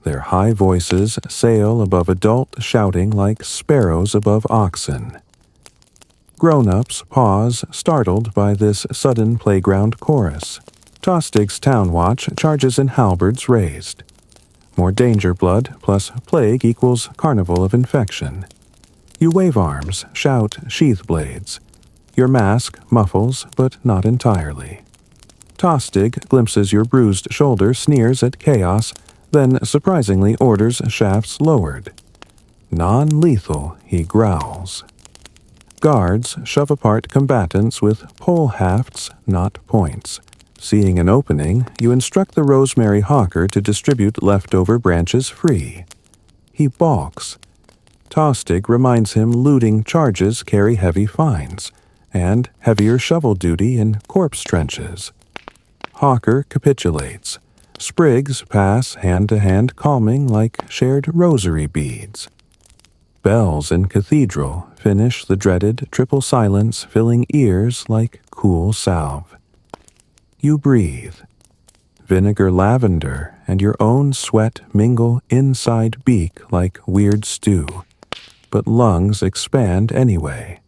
Their high voices sail above adult shouting like sparrows above oxen. Grown-ups pause, startled by this sudden playground chorus. Tostig's town watch charges in halberds raised. More danger blood plus plague equals carnival of infection. You wave arms, shout sheath blades. Your mask muffles, but not entirely. Tostig glimpses your bruised shoulder, sneers at chaos, then surprisingly orders shafts lowered. Non-lethal, he growls. Guards shove apart combatants with pole hafts, not points. Seeing an opening, you instruct the rosemary hawker to distribute leftover branches free. He balks. Tostig reminds him looting charges carry heavy fines, and heavier shovel duty in corpse trenches. Hawker capitulates. Sprigs pass hand-to-hand calming like shared rosary beads. Bells in cathedral finish the dreaded triple silence, filling ears like cool salve. You breathe. Vinegar lavender and your own sweat mingle inside beak like weird stew, but lungs expand anyway.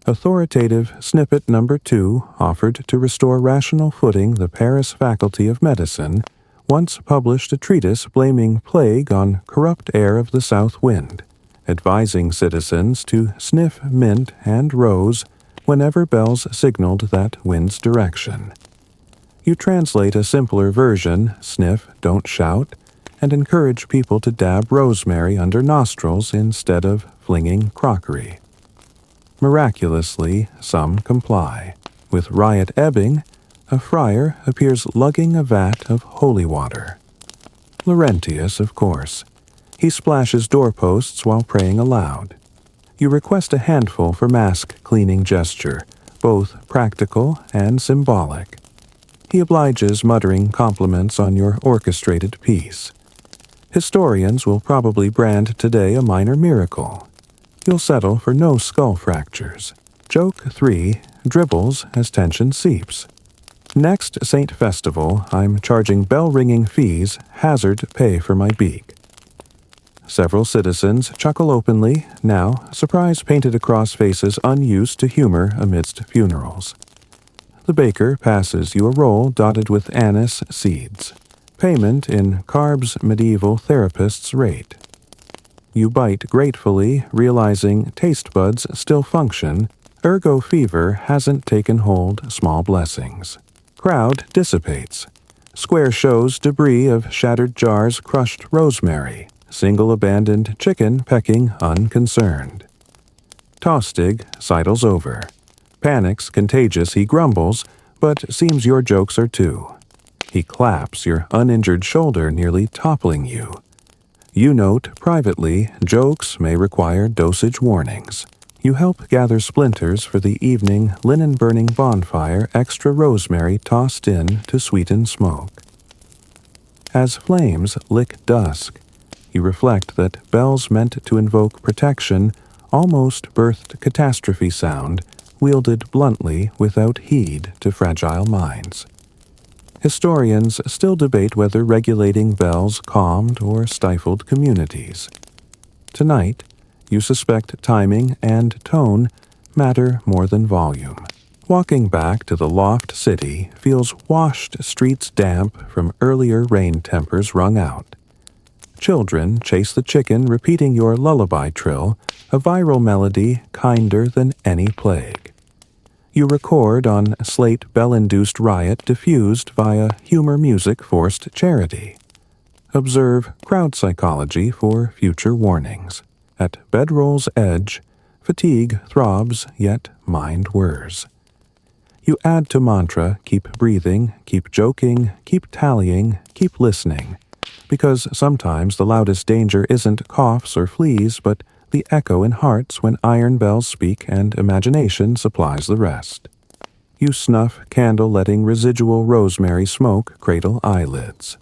Authoritative snippet number 2, offered to restore rational footing the Paris Faculty of Medicine, once published a treatise blaming plague on corrupt air of the south wind, advising citizens to sniff mint and rose whenever bells signaled that wind's direction. You translate a simpler version, sniff, don't shout, and encourage people to dab rosemary under nostrils instead of flinging crockery. Miraculously, some comply. With riot ebbing, a friar appears lugging a vat of holy water. Laurentius, of course. He splashes doorposts while praying aloud. You request a handful for mask-cleaning gesture, both practical and symbolic. He obliges, muttering compliments on your orchestrated piece. Historians will probably brand today a minor miracle. You'll settle for no skull fractures. Joke 3 dribbles as tension seeps. Next Saint Festival, I'm charging bell-ringing fees, hazard pay for my beak. Several citizens chuckle openly, now surprise painted across faces unused to humor amidst funerals. The baker passes you a roll dotted with anise seeds. Payment in Carb's medieval therapist's rate. You bite gratefully, realizing taste buds still function, ergo fever hasn't taken hold, small blessings. Crowd dissipates. Square shows debris of shattered jars, crushed rosemary, single abandoned chicken pecking unconcerned. Tostig sidles over. Panic's contagious, he grumbles, but seems your jokes are too. He claps your uninjured shoulder, nearly toppling you. You note privately jokes may require dosage warnings. You help gather splinters for the evening linen-burning bonfire, extra rosemary tossed in to sweeten smoke. As flames lick dusk, you reflect that bells meant to invoke protection almost birthed catastrophe sound, wielded bluntly without heed to fragile minds. Historians still debate whether regulating bells calmed or stifled communities. Tonight, you suspect timing and tone matter more than volume. Walking back to the loft city feels washed streets damp from earlier rain tempers wrung out. Children chase the chicken, repeating your lullaby trill, a viral melody kinder than any plague. You record on slate bell-induced riot diffused via humor music forced charity. Observe crowd psychology for future warnings. At bedroll's edge, fatigue throbs, yet mind whirs. You add to mantra, keep breathing, keep joking, keep tallying, keep listening, because sometimes the loudest danger isn't coughs or fleas, but the echo in hearts when iron bells speak and imagination supplies the rest. You snuff candle letting residual rosemary smoke cradle eyelids.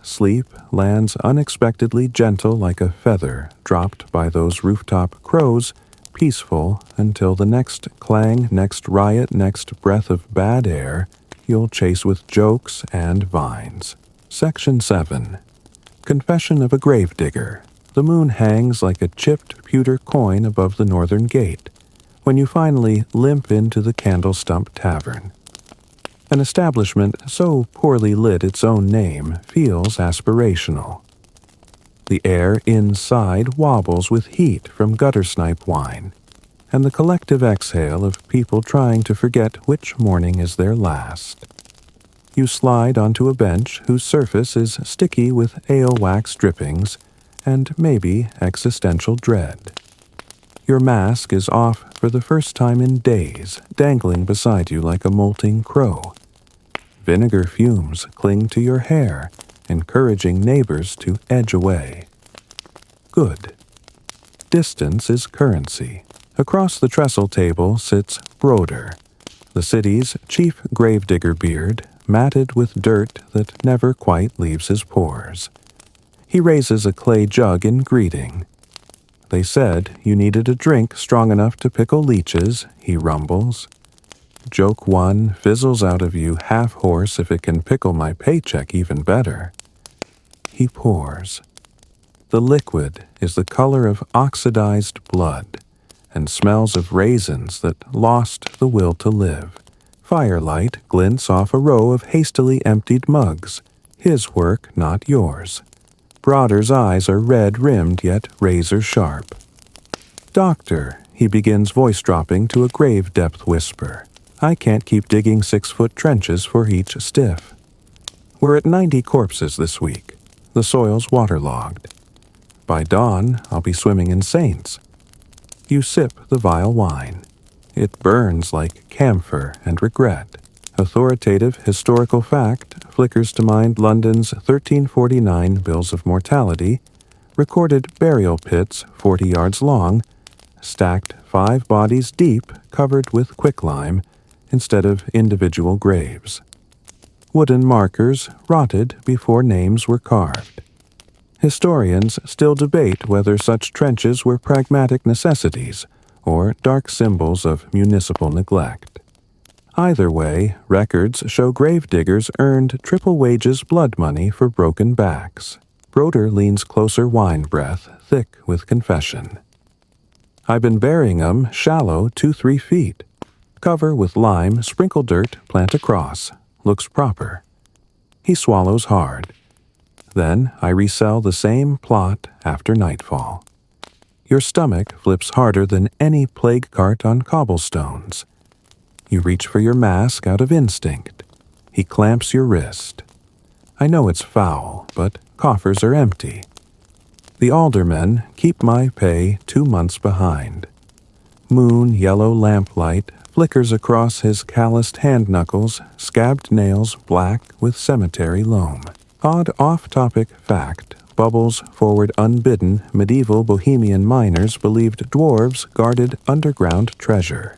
Sleep lands unexpectedly gentle like a feather dropped by those rooftop crows, peaceful until the next clang, next riot, next breath of bad air you'll chase with jokes and vines. Section 7. Confession of a Gravedigger. The moon hangs like a chipped pewter coin above the northern gate when you finally limp into the Candle Stump Tavern. An establishment so poorly lit its own name feels aspirational. The air inside wobbles with heat from gutter snipe wine, and the collective exhale of people trying to forget which morning is their last. You slide onto a bench whose surface is sticky with ale wax drippings and maybe existential dread. Your mask is off for the first time in days, dangling beside you like a molting crow. Vinegar fumes cling to your hair, encouraging neighbors to edge away. Good. Distance is currency. Across the trestle table sits Broder, the city's chief gravedigger beard, matted with dirt that never quite leaves his pores. He raises a clay jug in greeting. They said you needed a drink strong enough to pickle leeches, he rumbles. Joke one fizzles out of you half-hoarse if it can pickle my paycheck even better. He pours. The liquid is the color of oxidized blood and smells of raisins that lost the will to live. Firelight glints off a row of hastily emptied mugs, his work, not yours. Broder's eyes are red-rimmed yet razor-sharp. Doctor, he begins voice-dropping to a grave-depth whisper. I can't keep digging 6-foot trenches for each stiff. We're at 90 corpses this week. The soil's waterlogged. By dawn, I'll be swimming in saints. You sip the vile wine. It burns like camphor and regret. Authoritative historical fact flickers to mind London's 1349 bills of mortality, recorded burial pits 40 yards long, stacked 5 bodies deep covered with quicklime instead of individual graves. Wooden markers rotted before names were carved. Historians still debate whether such trenches were pragmatic necessities or dark symbols of municipal neglect. Either way, records show gravediggers earned triple wages blood money for broken backs. Broder leans closer, wine breath, thick with confession. I've been burying 'em shallow 2-3 feet. Cover with lime, sprinkle dirt, plant a cross. Looks proper. He swallows hard. Then I resell the same plot after nightfall. Your stomach flips harder than any plague cart on cobblestones. You reach for your mask out of instinct. He clamps your wrist. I know it's foul, but coffers are empty. The aldermen keep my pay 2 months behind. Moon yellow lamplight flickers across his calloused hand knuckles, scabbed nails black with cemetery loam. Odd off-topic fact bubbles forward unbidden. Medieval Bohemian miners believed dwarves guarded underground treasure.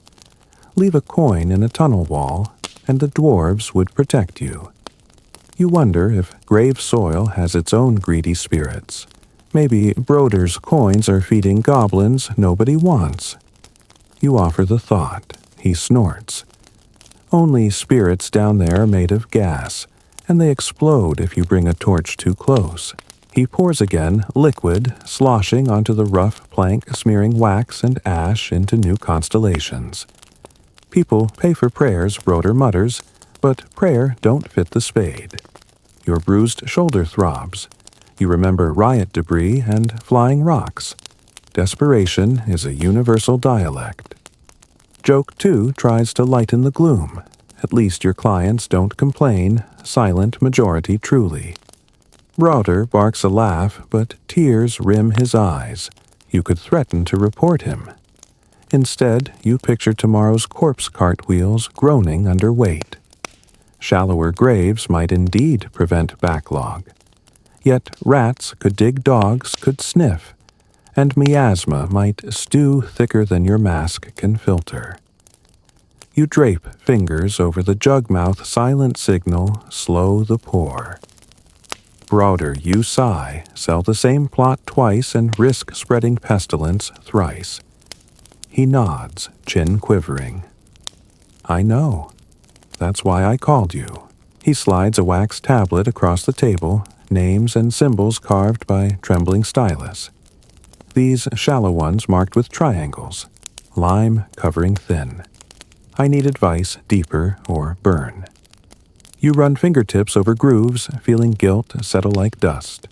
Leave a coin in a tunnel wall, and the dwarves would protect you. You wonder if grave soil has its own greedy spirits. Maybe Broder's coins are feeding goblins nobody wants. You offer the thought. He snorts. Only spirits down there are made of gas, and they explode if you bring a torch too close. He pours again, liquid, sloshing onto the rough plank, smearing wax and ash into new constellations. People pay for prayers, Broder mutters, but prayer don't fit the spade. Your bruised shoulder throbs. You remember riot debris and flying rocks. Desperation is a universal dialect. Joke 2 tries to lighten the gloom. At least your clients don't complain, silent majority truly. Broader barks a laugh, but tears rim his eyes. You could threaten to report him. Instead, you picture tomorrow's corpse cartwheels groaning under weight. Shallower graves might indeed prevent backlog. Yet rats could dig, dogs could sniff, and miasma might stew thicker than your mask can filter. You drape fingers over the jug-mouth silent signal, slow the pour. Broader, you sigh, sell the same plot twice and risk spreading pestilence thrice. He nods, chin quivering. I know. That's why I called you. He slides a wax tablet across the table, names and symbols carved by trembling stylus. These shallow ones marked with triangles, lime covering thin. I need advice, deeper or burn. You run fingertips over grooves, feeling guilt settle like dust.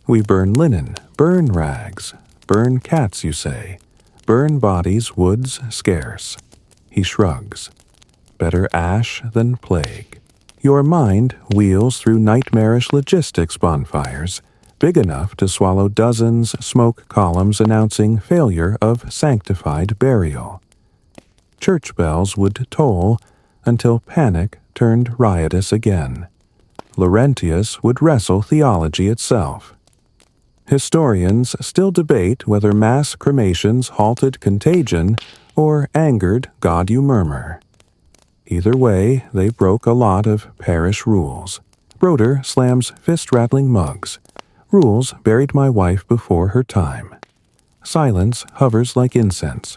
We burn linen, burn rags, burn cats, you say. Burn bodies, woods scarce. He shrugs. Better ash than plague. Your mind wheels through nightmarish logistics bonfires, big enough to swallow dozens smoke columns announcing failure of sanctified burial. Church bells would toll until panic turned riotous again. Laurentius would wrestle theology itself. Historians still debate whether mass cremations halted contagion or angered God you murmur. Either way, they broke a lot of parish rules. Broder slams fist-rattling mugs. Rules buried my wife before her time. Silence hovers like incense.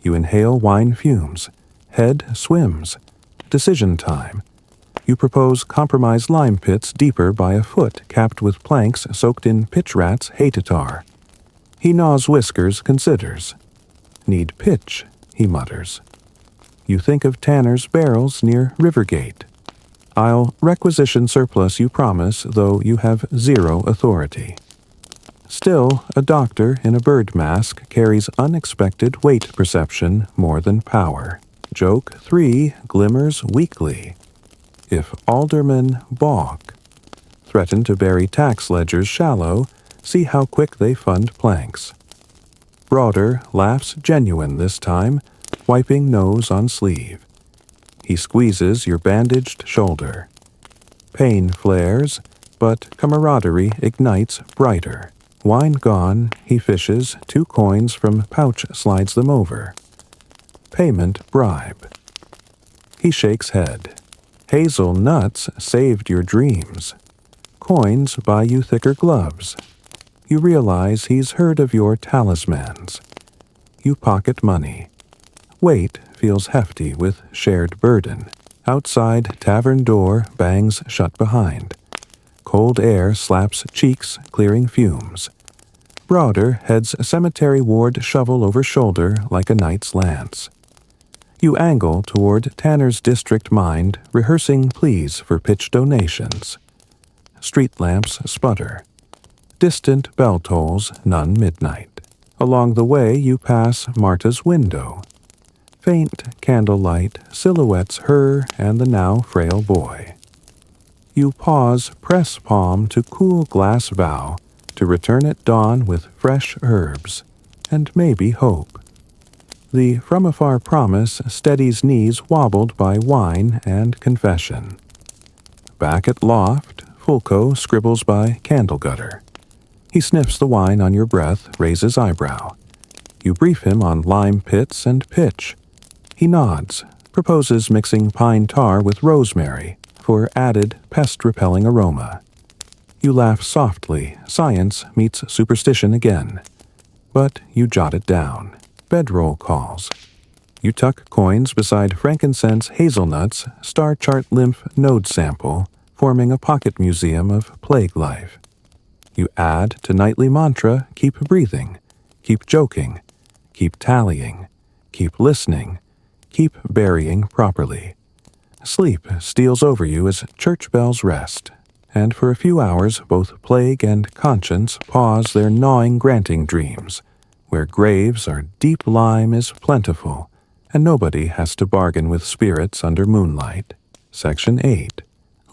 You inhale wine fumes. Head swims. Decision time. You propose compromise lime pits deeper by a foot capped with planks soaked in pitch rats' hateatar. He gnaws whiskers, considers. Need pitch, he mutters. You think of Tanner's barrels near Rivergate. I'll requisition surplus you promise, though you have zero authority. Still, a doctor in a bird mask carries unexpected weight perception more than power. Joke 3 glimmers weakly. If aldermen balk, threaten to bury tax ledgers shallow, see how quick they fund planks. Broader laughs genuine this time, wiping nose on sleeve. He squeezes your bandaged shoulder. Pain flares, but camaraderie ignites brighter. Wine gone, he fishes 2 coins from pouch, slides them over. Payment bribe. He shakes head. Hazel nuts saved your dreams. Coins buy you thicker gloves. You realize he's heard of your talismans. You pocket money. Weight feels hefty with shared burden. Outside tavern door bangs shut behind. Cold air slaps cheeks, clearing fumes. Broader heads cemetery ward shovel over shoulder like a knight's lance. You angle toward Tanner's district mind, rehearsing pleas for pitch donations. Street lamps sputter. Distant bell tolls, none midnight. Along the way you pass Marta's window. Faint candlelight silhouettes her and the now frail boy. You pause, press palm to cool glass vow, to return at dawn with fresh herbs, and maybe hope. The from afar promise steadies knees wobbled by wine and confession. Back at loft, Fulco scribbles by candle gutter. He sniffs the wine on your breath, raises eyebrow. You brief him on lime pits and pitch. He nods, proposes mixing pine tar with rosemary for added pest-repelling aroma. You laugh softly, science meets superstition again. But you jot it down. Bedroll calls. You tuck coins beside frankincense hazelnuts, star chart lymph node sample, forming a pocket museum of plague life. You add to nightly mantra, keep breathing, keep joking, keep tallying, keep listening, keep burying properly. Sleep steals over you as church bells rest, and for a few hours both plague and conscience pause their gnawing granting dreams, where graves are deep lime is plentiful, and nobody has to bargain with spirits under moonlight. Section 8.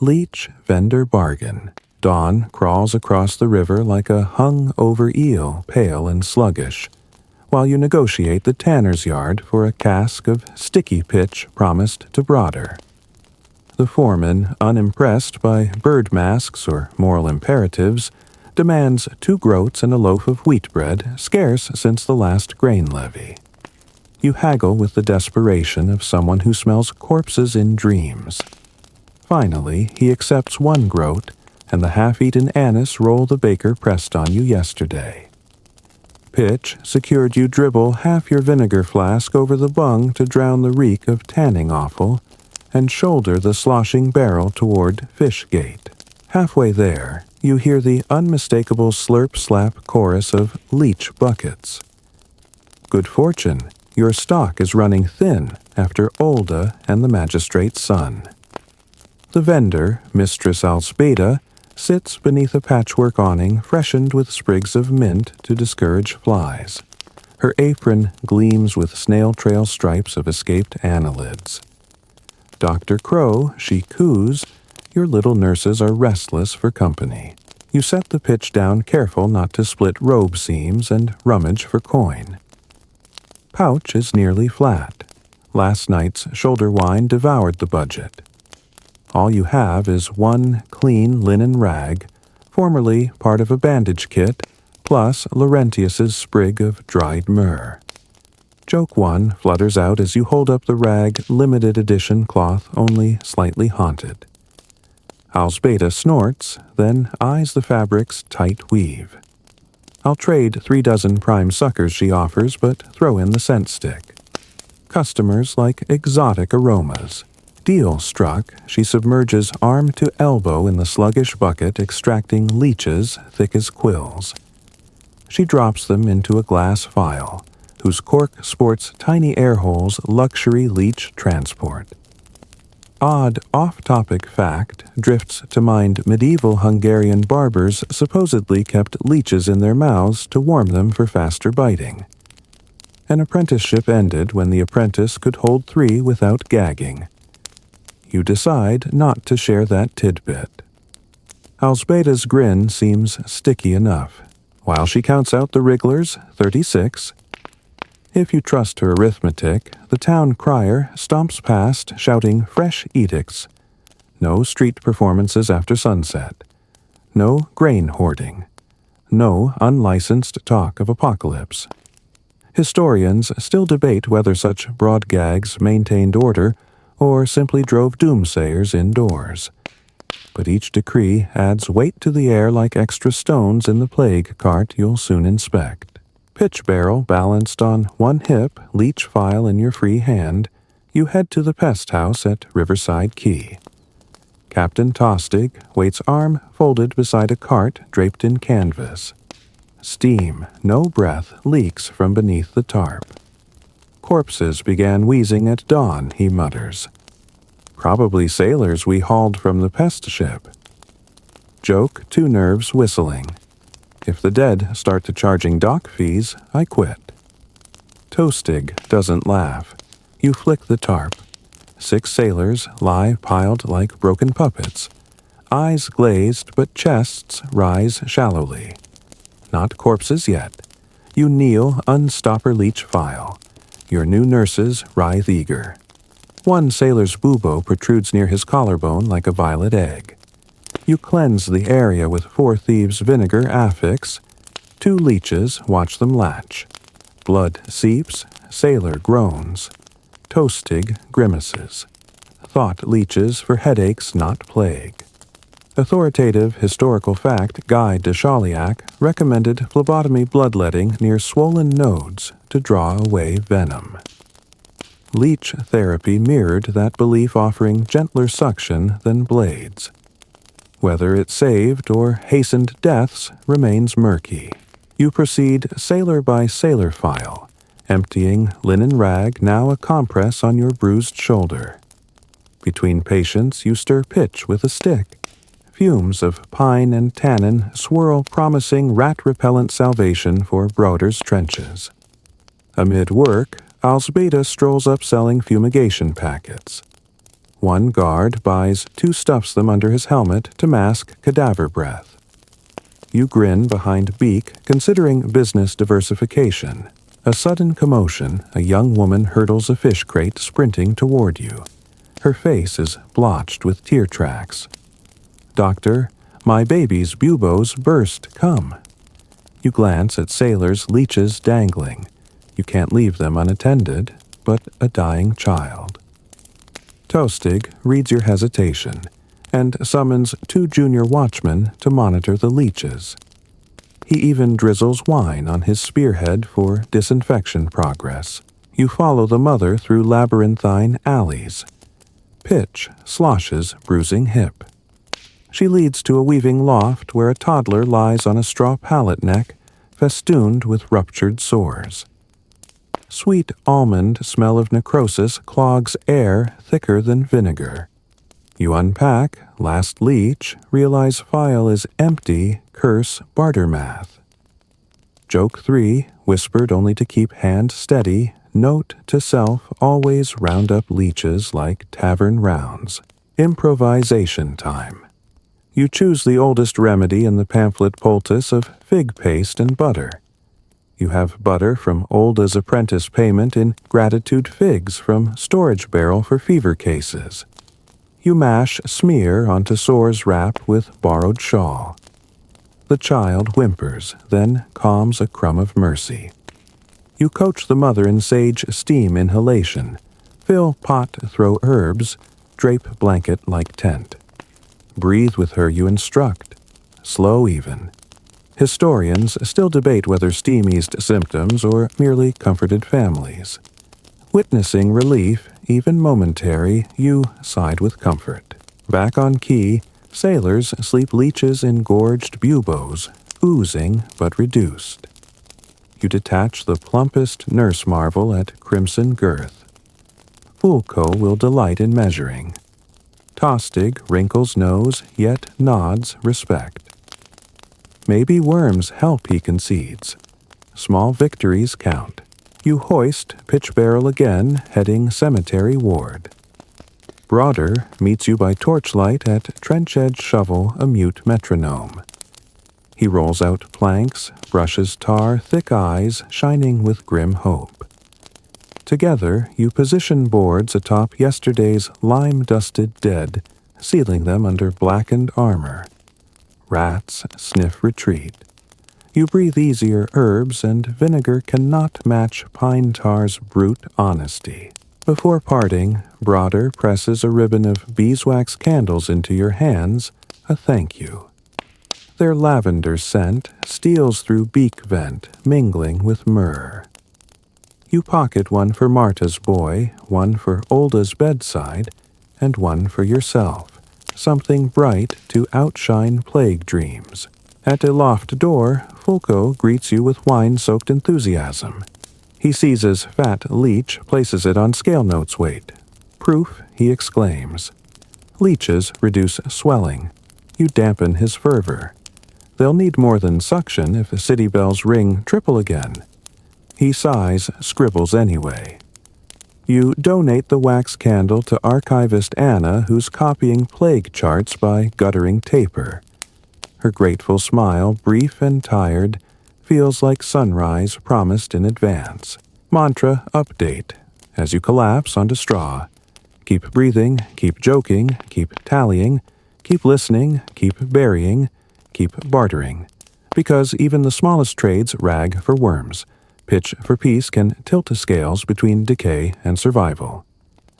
Leech Vendor Bargain. Dawn crawls across the river like a hung-over eel, pale and sluggish, while you negotiate the tanner's yard for a cask of sticky pitch promised to Broader. The foreman, unimpressed by bird masks or moral imperatives, demands 2 groats and a loaf of wheat bread, scarce since the last grain levy. You haggle with the desperation of someone who smells corpses in dreams. Finally, he accepts 1 groat and the half-eaten anise roll the baker pressed on you yesterday. Pitch secured you dribble half your vinegar flask over the bung to drown the reek of tanning offal, and shoulder the sloshing barrel toward Fishgate. Halfway there, you hear the unmistakable slurp-slap chorus of leech buckets. Good fortune, your stock is running thin after Olda and the magistrate's son. The vendor, Mistress Alsbeda, sits beneath a patchwork awning freshened with sprigs of mint to discourage flies. Her apron gleams with snail-trail stripes of escaped annelids. Dr. Crow, she coos, your little nurses are restless for company. You set the pitch down careful not to split robe seams and rummage for coin. Pouch is nearly flat. Last night's shoulder wine devoured the budget. All you have is 1 clean linen rag, formerly part of a bandage kit, plus Laurentius's sprig of dried myrrh. Joke 1 flutters out as you hold up the rag limited edition cloth only slightly haunted. Alsbeda snorts, then eyes the fabric's tight weave. I'll trade 3 dozen prime suckers she offers, but throw in the scent stick. Customers like exotic aromas. Deal struck, she submerges arm to elbow in the sluggish bucket, extracting leeches thick as quills. She drops them into a glass phial, whose cork sports tiny air holes luxury leech transport. Odd off-topic fact drifts to mind medieval Hungarian barbers supposedly kept leeches in their mouths to warm them for faster biting. An apprenticeship ended when the apprentice could hold 3 without gagging. You decide not to share that tidbit. Alsbeda's grin seems sticky enough. While she counts out the wrigglers, 36. If you trust her arithmetic, the town crier stomps past shouting fresh edicts. No street performances after sunset. No grain hoarding. No unlicensed talk of apocalypse. Historians still debate whether such broad gags maintained order or simply drove doomsayers indoors. But each decree adds weight to the air like extra stones in the plague cart you'll soon inspect. Pitch barrel balanced on 1 hip, leech file in your free hand, you head to the pest house at Riverside Quay. Captain Tostig waits arm folded beside a cart draped in canvas. Steam, no breath, leaks from beneath the tarp. Corpses began wheezing at dawn, he mutters. Probably sailors we hauled from the pest ship. Joke 2 nerves whistling. If the dead start to charging dock fees, I quit. Tostig doesn't laugh. You flick the tarp. 6 sailors lie piled like broken puppets. Eyes glazed, but chests rise shallowly. Not corpses yet. You kneel, unstopper leech file. Your new nurses writhe eager. 1 sailor's bubo protrudes near his collarbone like a violet egg. You cleanse the area with 4 thieves' vinegar affix. 2 leeches watch them latch. Blood seeps, sailor groans. Tostig grimaces. Thought leeches for headaches, not plague. Authoritative historical fact Guy de Chauliac recommended phlebotomy bloodletting near swollen nodes to draw away venom. Leech therapy mirrored that belief, offering gentler suction than blades. Whether it saved or hastened deaths remains murky. You proceed sailor by sailor file, emptying linen rag, now a compress on your bruised shoulder. Between patients you stir pitch with a stick. Fumes of pine and tannin swirl, promising rat-repellent salvation for Broader's trenches. Amid work, Alsbeda strolls up selling fumigation packets. One guard buys 2 stuffs them under his helmet to mask cadaver breath. You grin behind beak, considering business diversification. A sudden commotion, a young woman hurdles a fish crate sprinting toward you. Her face is blotched with tear tracks. "Doctor, my baby's buboes burst, come." You glance at sailors' leeches dangling. You can't leave them unattended, but a dying child. Tostig reads your hesitation and summons 2 junior watchmen to monitor the leeches. He even drizzles wine on his spearhead for disinfection progress. You follow the mother through labyrinthine alleys. Pitch sloshes bruising hip. She leads to a weaving loft where a toddler lies on a straw pallet neck, festooned with ruptured sores. Sweet almond smell of necrosis clogs air thicker than vinegar. You unpack, last leech, realize file is empty, curse barter math. Joke 3, whispered only to keep hand steady, note to self always round up leeches like tavern rounds. Improvisation time. You choose the oldest remedy in the pamphlet poultice of fig paste and butter. You have butter from Olda's apprentice payment in gratitude figs from storage barrel for fever cases. You mash smear onto sores wrap with borrowed shawl. The child whimpers, then calms a crumb of mercy. You coach the mother in sage steam inhalation. Fill pot, throw herbs, drape blanket like tent. Breathe with her, you instruct. Slow even. Historians still debate whether steam eased symptoms or merely comforted families. Witnessing relief, even momentary, you sighed with comfort. Back on quay, sailors sleep leeches in gorged buboes, oozing but reduced. You detach the plumpest nurse marvel at crimson girth. Fulco will delight in measuring. Tostig wrinkles nose, yet nods respect. Maybe worms help, he concedes. Small victories count. You hoist pitch barrel again, heading cemetery ward. Broader meets you by torchlight at trench edge shovel, a mute metronome. He rolls out planks, brushes tar, thick eyes shining with grim hope. Together, you position boards atop yesterday's lime-dusted dead, sealing them under blackened armor. Rats sniff retreat. You breathe easier herbs, and vinegar cannot match pine tar's brute honesty. Before parting, Broader presses a ribbon of beeswax candles into your hands, a thank you. Their lavender scent steals through beak vent, mingling with myrrh. You pocket one for Marta's boy, one for Olda's bedside, and one for yourself. Something bright to outshine plague dreams. At a loft door, Fulco greets you with wine-soaked enthusiasm. He seizes fat leech, places it on scale notes weight. Proof, he exclaims. Leeches reduce swelling. You dampen his fervor. They'll need more than suction if the city bells ring triple again. He sighs, scribbles anyway. You donate the wax candle to archivist Anna, who's copying plague charts by guttering taper. Her grateful smile, brief and tired, feels like sunrise promised in advance. Mantra update. As you collapse onto straw. Keep breathing, keep joking, keep tallying, keep listening, keep burying, keep bartering. Because even the smallest trades rag for worms. Pitch for peace can tilt the scales between decay and survival.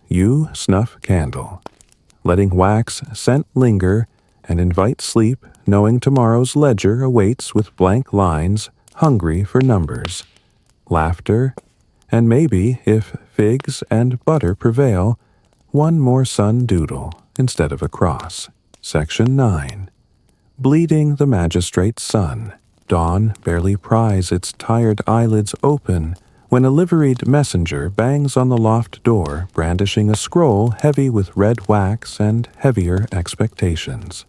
You snuff candle. Letting wax scent linger and invite sleep, knowing tomorrow's ledger awaits with blank lines, hungry for numbers. Laughter, and maybe, if figs and butter prevail, one more sun doodle instead of a cross. Section 9. Bleeding the magistrate's son. Dawn barely pries its tired eyelids open when a liveried messenger bangs on the loft door, brandishing a scroll heavy with red wax and heavier expectations.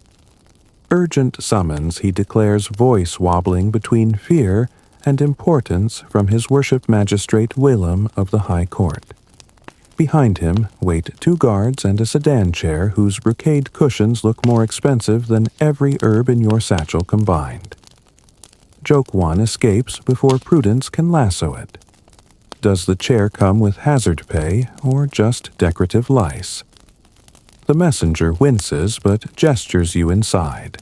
Urgent summons, he declares, voice wobbling between fear and importance from his worship magistrate Willem of the High Court. Behind him wait 2 guards and a sedan chair whose brocade cushions look more expensive than every herb in your satchel combined. Joke 1 escapes before Prudence can lasso it. Does the chair come with hazard pay or just decorative lice? The messenger winces but gestures you inside.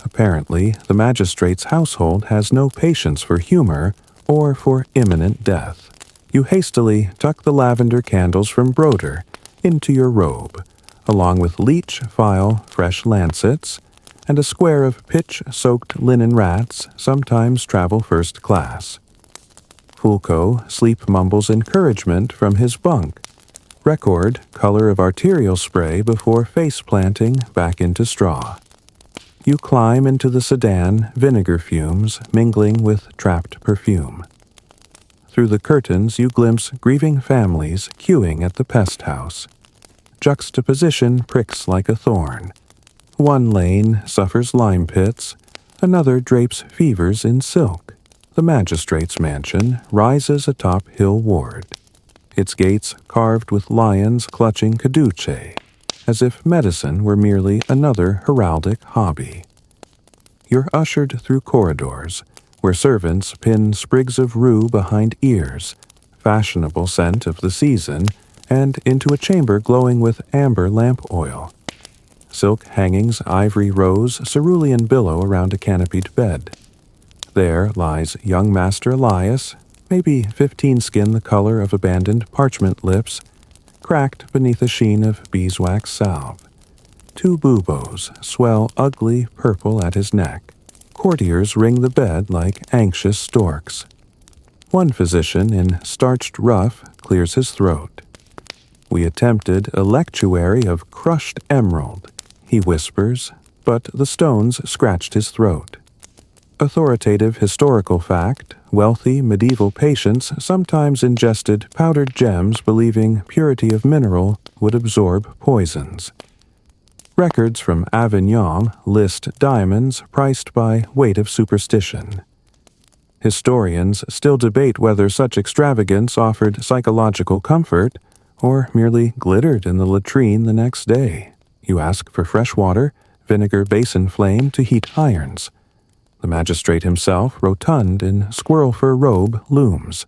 Apparently, the magistrate's household has no patience for humor or for imminent death. You hastily tuck the lavender candles from Broder into your robe, along with leech, file, fresh lancets, and a square of pitch-soaked linen rats sometimes travel first class. Fulco sleep mumbles encouragement from his bunk. Record color of arterial spray before face planting back into straw. You climb into the sedan, vinegar fumes mingling with trapped perfume. Through the curtains you glimpse grieving families queuing at the pest house. Juxtaposition pricks like a thorn. One lane suffers lime pits, another drapes fevers in silk. The magistrate's mansion rises atop Hill Ward, its gates carved with lions clutching caduce, as if medicine were merely another heraldic hobby. You're ushered through corridors, where servants pin sprigs of rue behind ears, fashionable scent of the season, and into a chamber glowing with amber lamp oil. Silk hangings, ivory rose, cerulean billow around a canopied bed. There lies young Master Elias, maybe 15 skin the color of abandoned parchment lips, cracked beneath a sheen of beeswax salve. 2 buboes swell ugly purple at his neck. Courtiers ring the bed like anxious storks. One physician in starched ruff clears his throat. We attempted a lectuary of crushed emerald, he whispers, but the stones scratched his throat. Authoritative historical fact, wealthy medieval patients sometimes ingested powdered gems believing purity of mineral would absorb poisons. Records from Avignon list diamonds priced by weight of superstition. Historians still debate whether such extravagance offered psychological comfort or merely glittered in the latrine the next day. You ask for fresh water, vinegar basin flame to heat irons. The magistrate himself, rotund in squirrel fur robe, looms.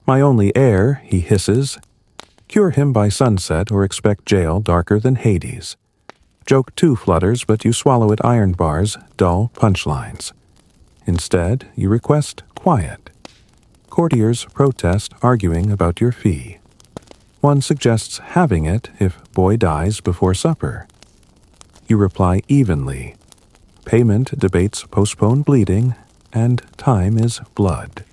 My only heir, he hisses. Cure him by sunset or expect jail darker than Hades. Joke 2 flutters, but you swallow at iron bars, dull punchlines. Instead, you request quiet. Courtiers protest, arguing about your fee. One suggests having it if boy dies before supper. You reply evenly. Payment debates postpone bleeding, and time is blood.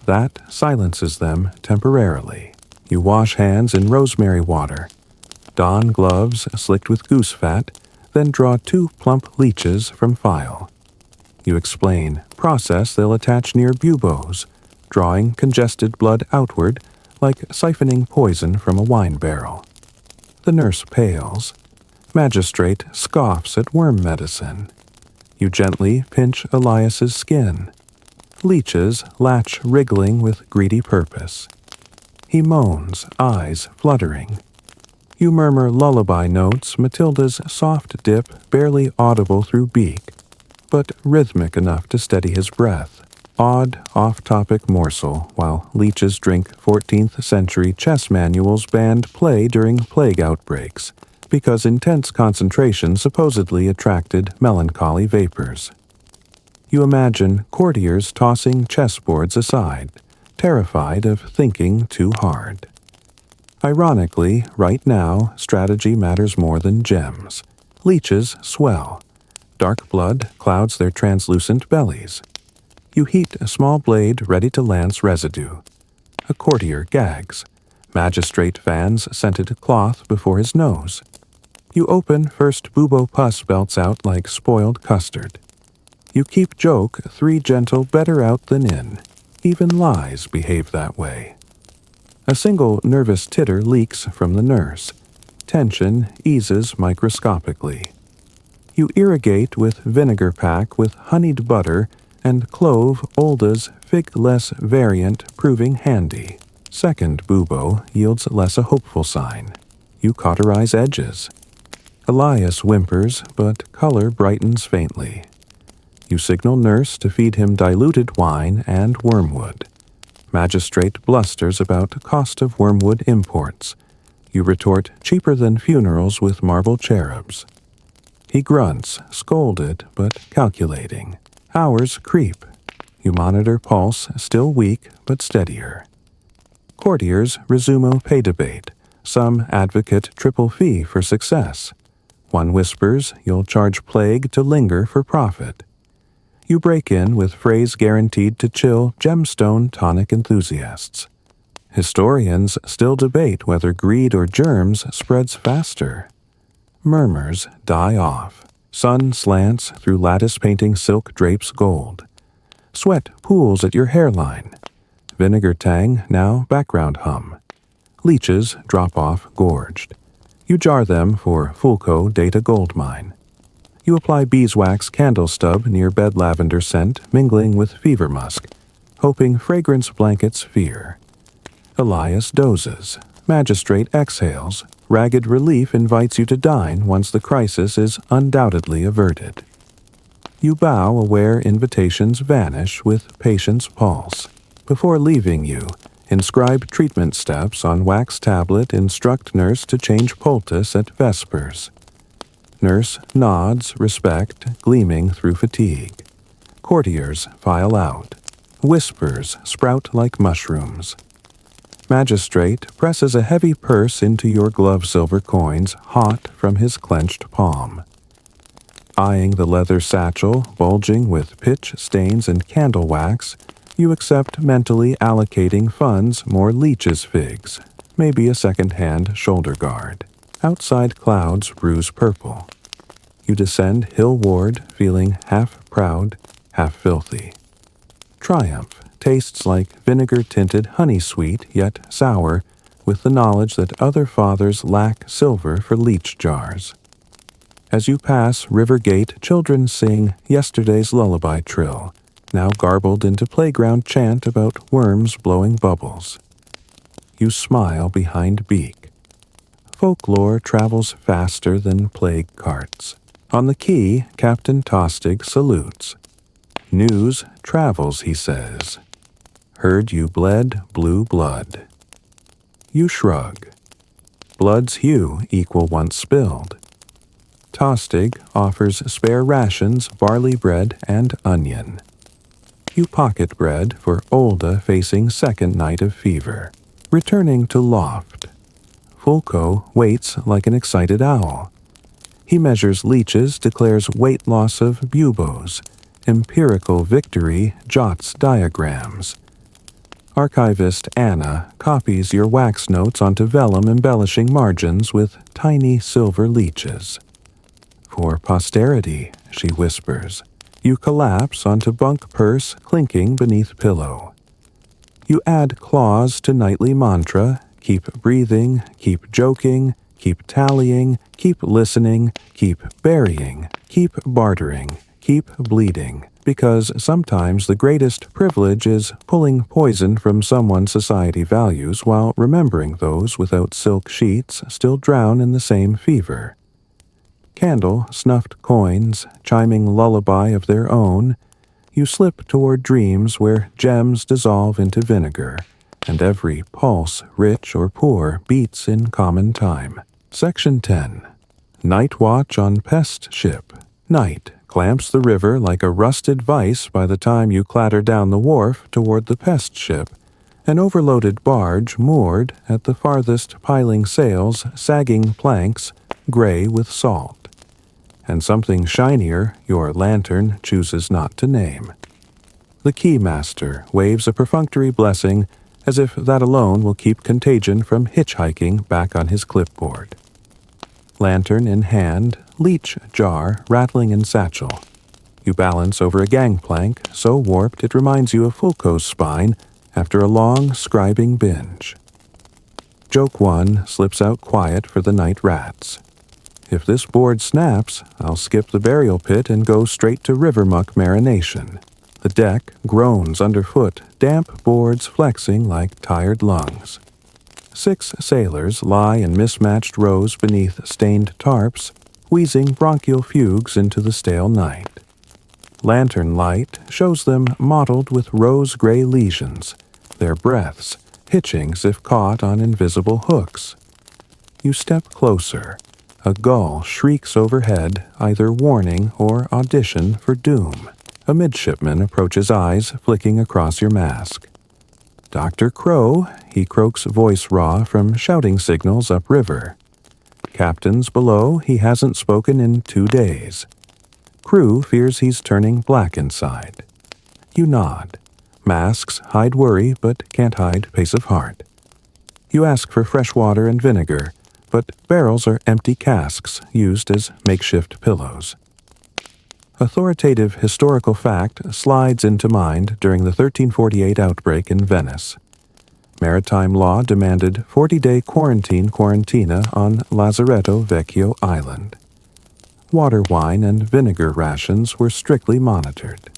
That silences them temporarily. You wash hands in rosemary water, don gloves slicked with goose fat, then draw 2 plump leeches from file. You explain process they'll attach near buboes, drawing congested blood outward like siphoning poison from a wine barrel. The nurse pales. Magistrate scoffs at worm medicine. You gently pinch Elias's skin. Leeches latch wriggling with greedy purpose. He moans, eyes fluttering. You murmur lullaby notes, Matilda's soft dip barely audible through beak, but rhythmic enough to steady his breath. Odd, off-topic morsel, while leeches drink 14th century chess manuals banned play during plague outbreaks, because intense concentration supposedly attracted melancholy vapors. You imagine courtiers tossing chessboards aside, terrified of thinking too hard. Ironically, right now, strategy matters more than gems. Leeches swell. Dark blood clouds their translucent bellies. You heat a small blade ready to lance residue. A courtier gags. Magistrate fans scented cloth before his nose. You open first bubo pus belts out like spoiled custard. You keep joke 3 gentle better out than in. Even lies behave that way. A single nervous titter leaks from the nurse. Tension eases microscopically. You irrigate with vinegar pack with honeyed butter and clove Olda's fig-less variant proving handy. Second bubo yields less a hopeful sign. You cauterize edges. Elias whimpers, but color brightens faintly. You signal nurse to feed him diluted wine and wormwood. Magistrate blusters about cost of wormwood imports. You retort cheaper than funerals with marble cherubs. He grunts, scolded but calculating. Hours creep. You monitor pulse, still weak but steadier. Courtiers resumo pay debate. Some advocate triple fee for success. One whispers you'll charge plague to linger for profit. You break in with phrase guaranteed to chill gemstone tonic enthusiasts. Historians still debate whether greed or germs spreads faster. Murmurs die off. Sun slants through lattice painting silk drapes gold. Sweat pools at your hairline. Vinegar tang now background hum. Leeches drop off gorged. You jar them for Fulco Data Gold Mine. You apply beeswax candle stub near bed lavender scent mingling with fever musk, hoping fragrance blankets fear. Elias dozes. Magistrate exhales. Ragged relief invites you to dine once the crisis is undoubtedly averted. You bow aware invitations vanish with patient's pulse. Before leaving you, inscribe treatment steps on wax tablet, instruct nurse to change poultice at vespers. Nurse nods, respect, gleaming through fatigue. Courtiers file out. Whispers sprout like mushrooms. Magistrate presses a heavy purse into your glove silver coins, hot from his clenched palm. Eyeing the leather satchel, bulging with pitch stains and candle wax, you accept mentally allocating funds more leeches figs, maybe a second-hand shoulder guard. Outside clouds bruise purple. You descend hill ward, feeling half proud, half filthy. Triumph tastes like vinegar-tinted honey sweet, yet sour, with the knowledge that other fathers lack silver for leech jars. As you pass River Gate, children sing yesterday's lullaby trill, now garbled into playground chant about worms blowing bubbles. You smile behind beak. Folklore travels faster than plague carts. On the quay, Captain Tostig salutes. News travels, he says. Heard you bled blue blood. You shrug. Blood's hue equal once spilled. Tostig offers spare rations, barley bread, and onion. You pocket bread for Olda facing second night of fever. Returning to loft. Fulco waits like an excited owl. He measures leeches, declares weight loss of buboes. Empirical victory jots diagrams. Archivist Anna copies your wax notes onto vellum, embellishing margins with tiny silver leeches. For posterity, she whispers. You collapse onto bunk purse clinking beneath pillow. You add clause to nightly mantra, keep breathing, keep joking, keep tallying, keep listening, keep burying, keep bartering, keep bleeding, because sometimes the greatest privilege is pulling poison from someone society values while remembering those without silk sheets still drown in the same fever. Candle, snuffed coins, chiming lullaby of their own, you slip toward dreams where gems dissolve into vinegar, and every pulse, rich or poor, beats in common time. Section 10. Night watch on pest ship. Night clamps the river like a rusted vice by the time you clatter down the wharf toward the pest ship, an overloaded barge moored at the farthest piling sails, sagging planks, gray with salt. And something shinier your lantern chooses not to name. The keymaster waves a perfunctory blessing as if that alone will keep contagion from hitchhiking back on his clipboard. Lantern in hand, leech jar rattling in satchel. You balance over a gangplank so warped it reminds you of Fulco's spine after a long scribing binge. Joke 1 slips out quiet for the night rats. If this board snaps, I'll skip the burial pit and go straight to river muck marination. The deck groans underfoot, damp boards flexing like tired lungs. 6 sailors lie in mismatched rows beneath stained tarps, wheezing bronchial fugues into the stale night. Lantern light shows them mottled with rose-gray lesions, their breaths hitching as if caught on invisible hooks. You step closer. A gull shrieks overhead, either warning or audition for doom. A midshipman approaches, eyes flicking across your mask. "Dr. Crow," he croaks, voice raw from shouting signals upriver. Captains below, he hasn't spoken in 2 days. Crew fears he's turning black inside. You nod. Masks hide worry, but can't hide pace of heart. You ask for fresh water and vinegar, but barrels are empty casks used as makeshift pillows. Authoritative historical fact slides into mind during the 1348 outbreak in Venice. Maritime law demanded 40-day quarantina on Lazaretto Vecchio Island. Water, wine, and vinegar rations were strictly monitored.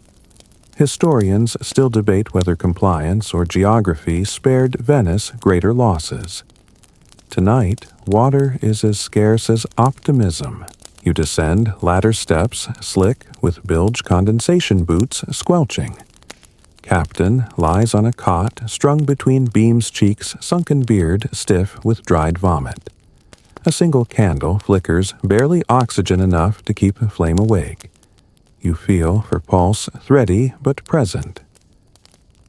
Historians still debate whether compliance or geography spared Venice greater losses. Tonight, water is as scarce as optimism. You descend ladder steps, slick, with bilge condensation boots squelching. Captain lies on a cot strung between beams, cheeks, sunken beard stiff with dried vomit. A single candle flickers, barely oxygen enough to keep a flame awake. You feel for pulse thready but present.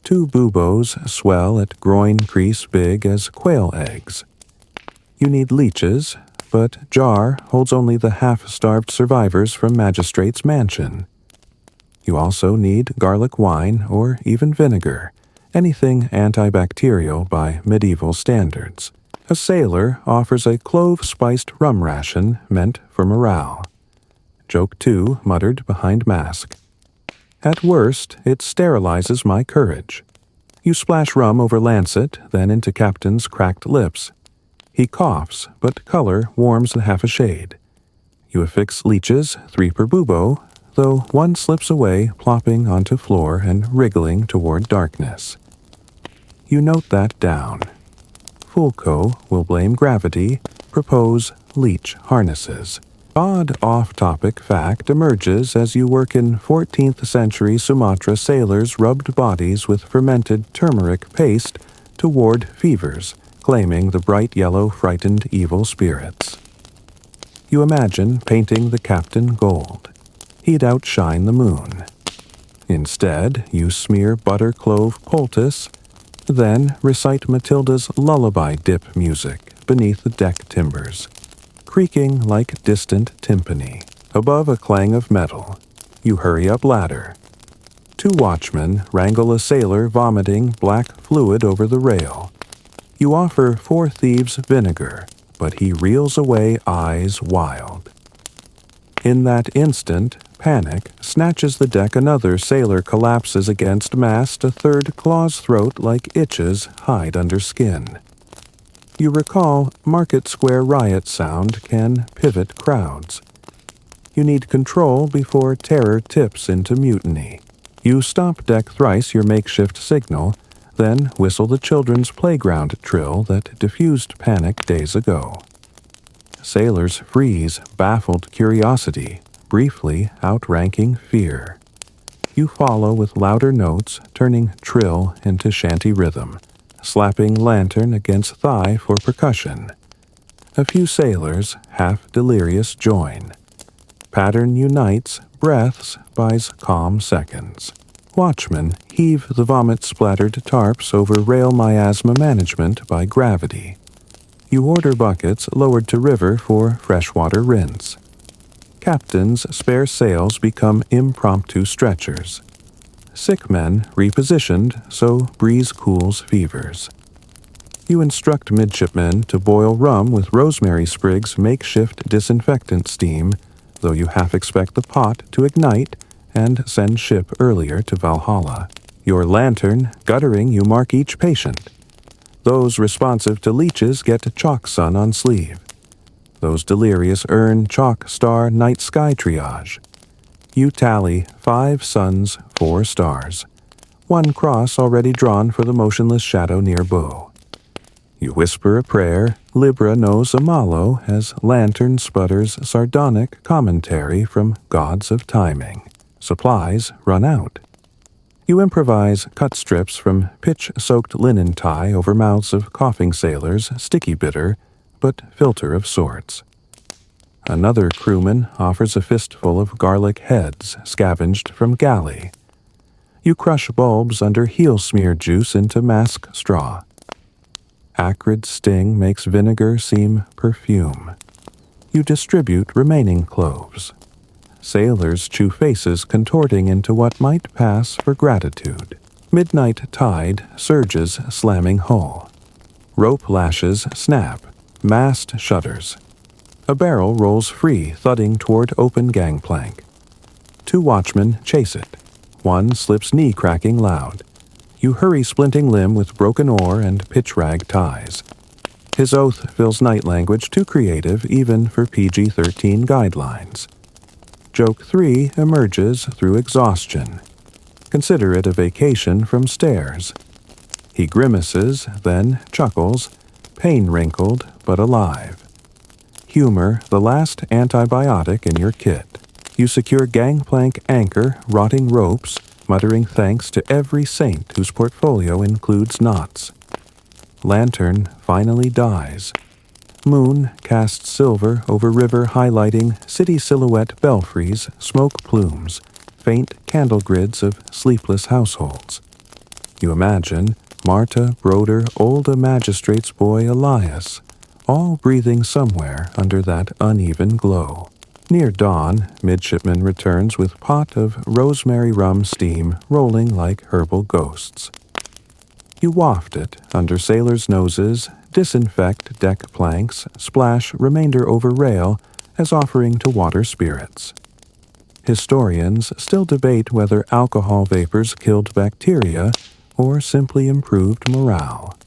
2 buboes swell at groin crease big as quail eggs. You need leeches, but jar holds only the half-starved survivors from magistrate's mansion. You also need garlic wine or even vinegar, anything antibacterial by medieval standards. A sailor offers a clove-spiced rum ration meant for morale. Joke 2 muttered behind mask. At worst, it sterilizes my courage. You splash rum over lancet, then into Captain's cracked lips. He coughs, but color warms half a shade. You affix leeches, 3 per bubo, though one slips away, plopping onto floor and wriggling toward darkness. You note that down. Fulco will blame gravity, propose leech harnesses. Odd off-topic fact emerges as you work in 14th century Sumatra sailors' rubbed bodies with fermented turmeric paste to ward fevers, claiming the bright yellow frightened evil spirits. You imagine painting the captain gold. He'd outshine the moon. Instead, you smear butter clove poultice, then recite Matilda's lullaby dip music beneath the deck timbers, creaking like distant timpani. Above a clang of metal, you hurry up ladder. 2 watchmen wrangle a sailor vomiting black fluid over the rail. You offer 4 thieves vinegar, but he reels away, eyes wild. In that instant, panic snatches the deck. Another sailor collapses against mast. A third claws throat like itches hide under skin. You recall Market Square riot sound can pivot crowds. You need control before terror tips into mutiny. You stop deck thrice your makeshift signal, then whistle the children's playground trill that diffused panic days ago. Sailors freeze, baffled curiosity, briefly outranking fear. You follow with louder notes, turning trill into shanty rhythm, slapping lantern against thigh for percussion. A few sailors, half delirious, join. Pattern unites, breaths buys calm seconds. Watchmen heave the vomit-splattered tarps over rail miasma management by gravity. You order buckets lowered to river for freshwater rinse. Captain's spare sails become impromptu stretchers. Sick men repositioned so breeze cools fevers. You instruct midshipmen to boil rum with rosemary sprigs makeshift disinfectant steam, though you half expect the pot to ignite and send ship earlier to Valhalla. Your lantern guttering, you mark each patient. Those responsive to leeches get chalk sun on sleeve. Those delirious earn chalk star night sky triage. You tally 5 suns, 4 stars. 1 cross already drawn for the motionless shadow near Bo. You whisper a prayer, Libra knows a mallow as lantern sputters sardonic commentary from gods of timing. Supplies run out. You improvise cut strips from pitch-soaked linen tie over mouths of coughing sailors, sticky bitter, but filter of sorts. Another crewman offers a fistful of garlic heads scavenged from galley. You crush bulbs under heel-smear juice into mask straw. Acrid sting makes vinegar seem perfume. You distribute remaining cloves. Sailors chew faces contorting into what might pass for gratitude. Midnight tide surges slamming hull. Rope lashes snap. Mast shudders. A barrel rolls free, thudding toward open gangplank. 2 watchmen chase it. 1 slips knee cracking loud. You hurry splinting limb with broken oar and pitch rag ties. His oath fills night language too creative even for PG-13 guidelines. Joke 3 emerges through exhaustion. Consider it a vacation from stares. He grimaces, then chuckles, pain-wrinkled but alive. Humor, the last antibiotic in your kit. You secure gangplank anchor, rotting ropes, muttering thanks to every saint whose portfolio includes knots. Lantern finally dies. Moon casts silver over river highlighting city silhouette belfries, smoke plumes, faint candle grids of sleepless households. You imagine Marta, Broder, old magistrate's boy Elias, all breathing somewhere under that uneven glow. Near dawn, midshipman returns with pot of rosemary rum steam rolling like herbal ghosts. You waft it under sailors' noses, disinfect deck planks, splash remainder over rail as offering to water spirits. Historians still debate whether alcohol vapors killed bacteria or simply improved morale.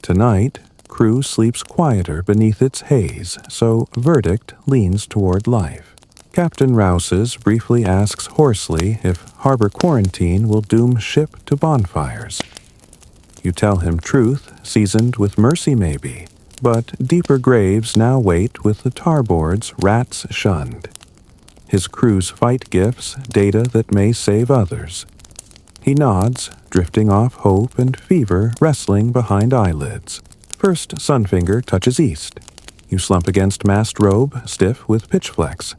Tonight, crew sleeps quieter beneath its haze, so verdict leans toward life. Captain Rouses briefly asks hoarsely if harbor quarantine will doom ship to bonfires. You tell him truth, seasoned with mercy maybe, but deeper graves now wait with the tarboards rats shunned. His crew's fight gifts data that may save others. He nods, drifting off hope and fever wrestling behind eyelids. First sunfinger touches east. You slump against mast robe, stiff with pitch flex.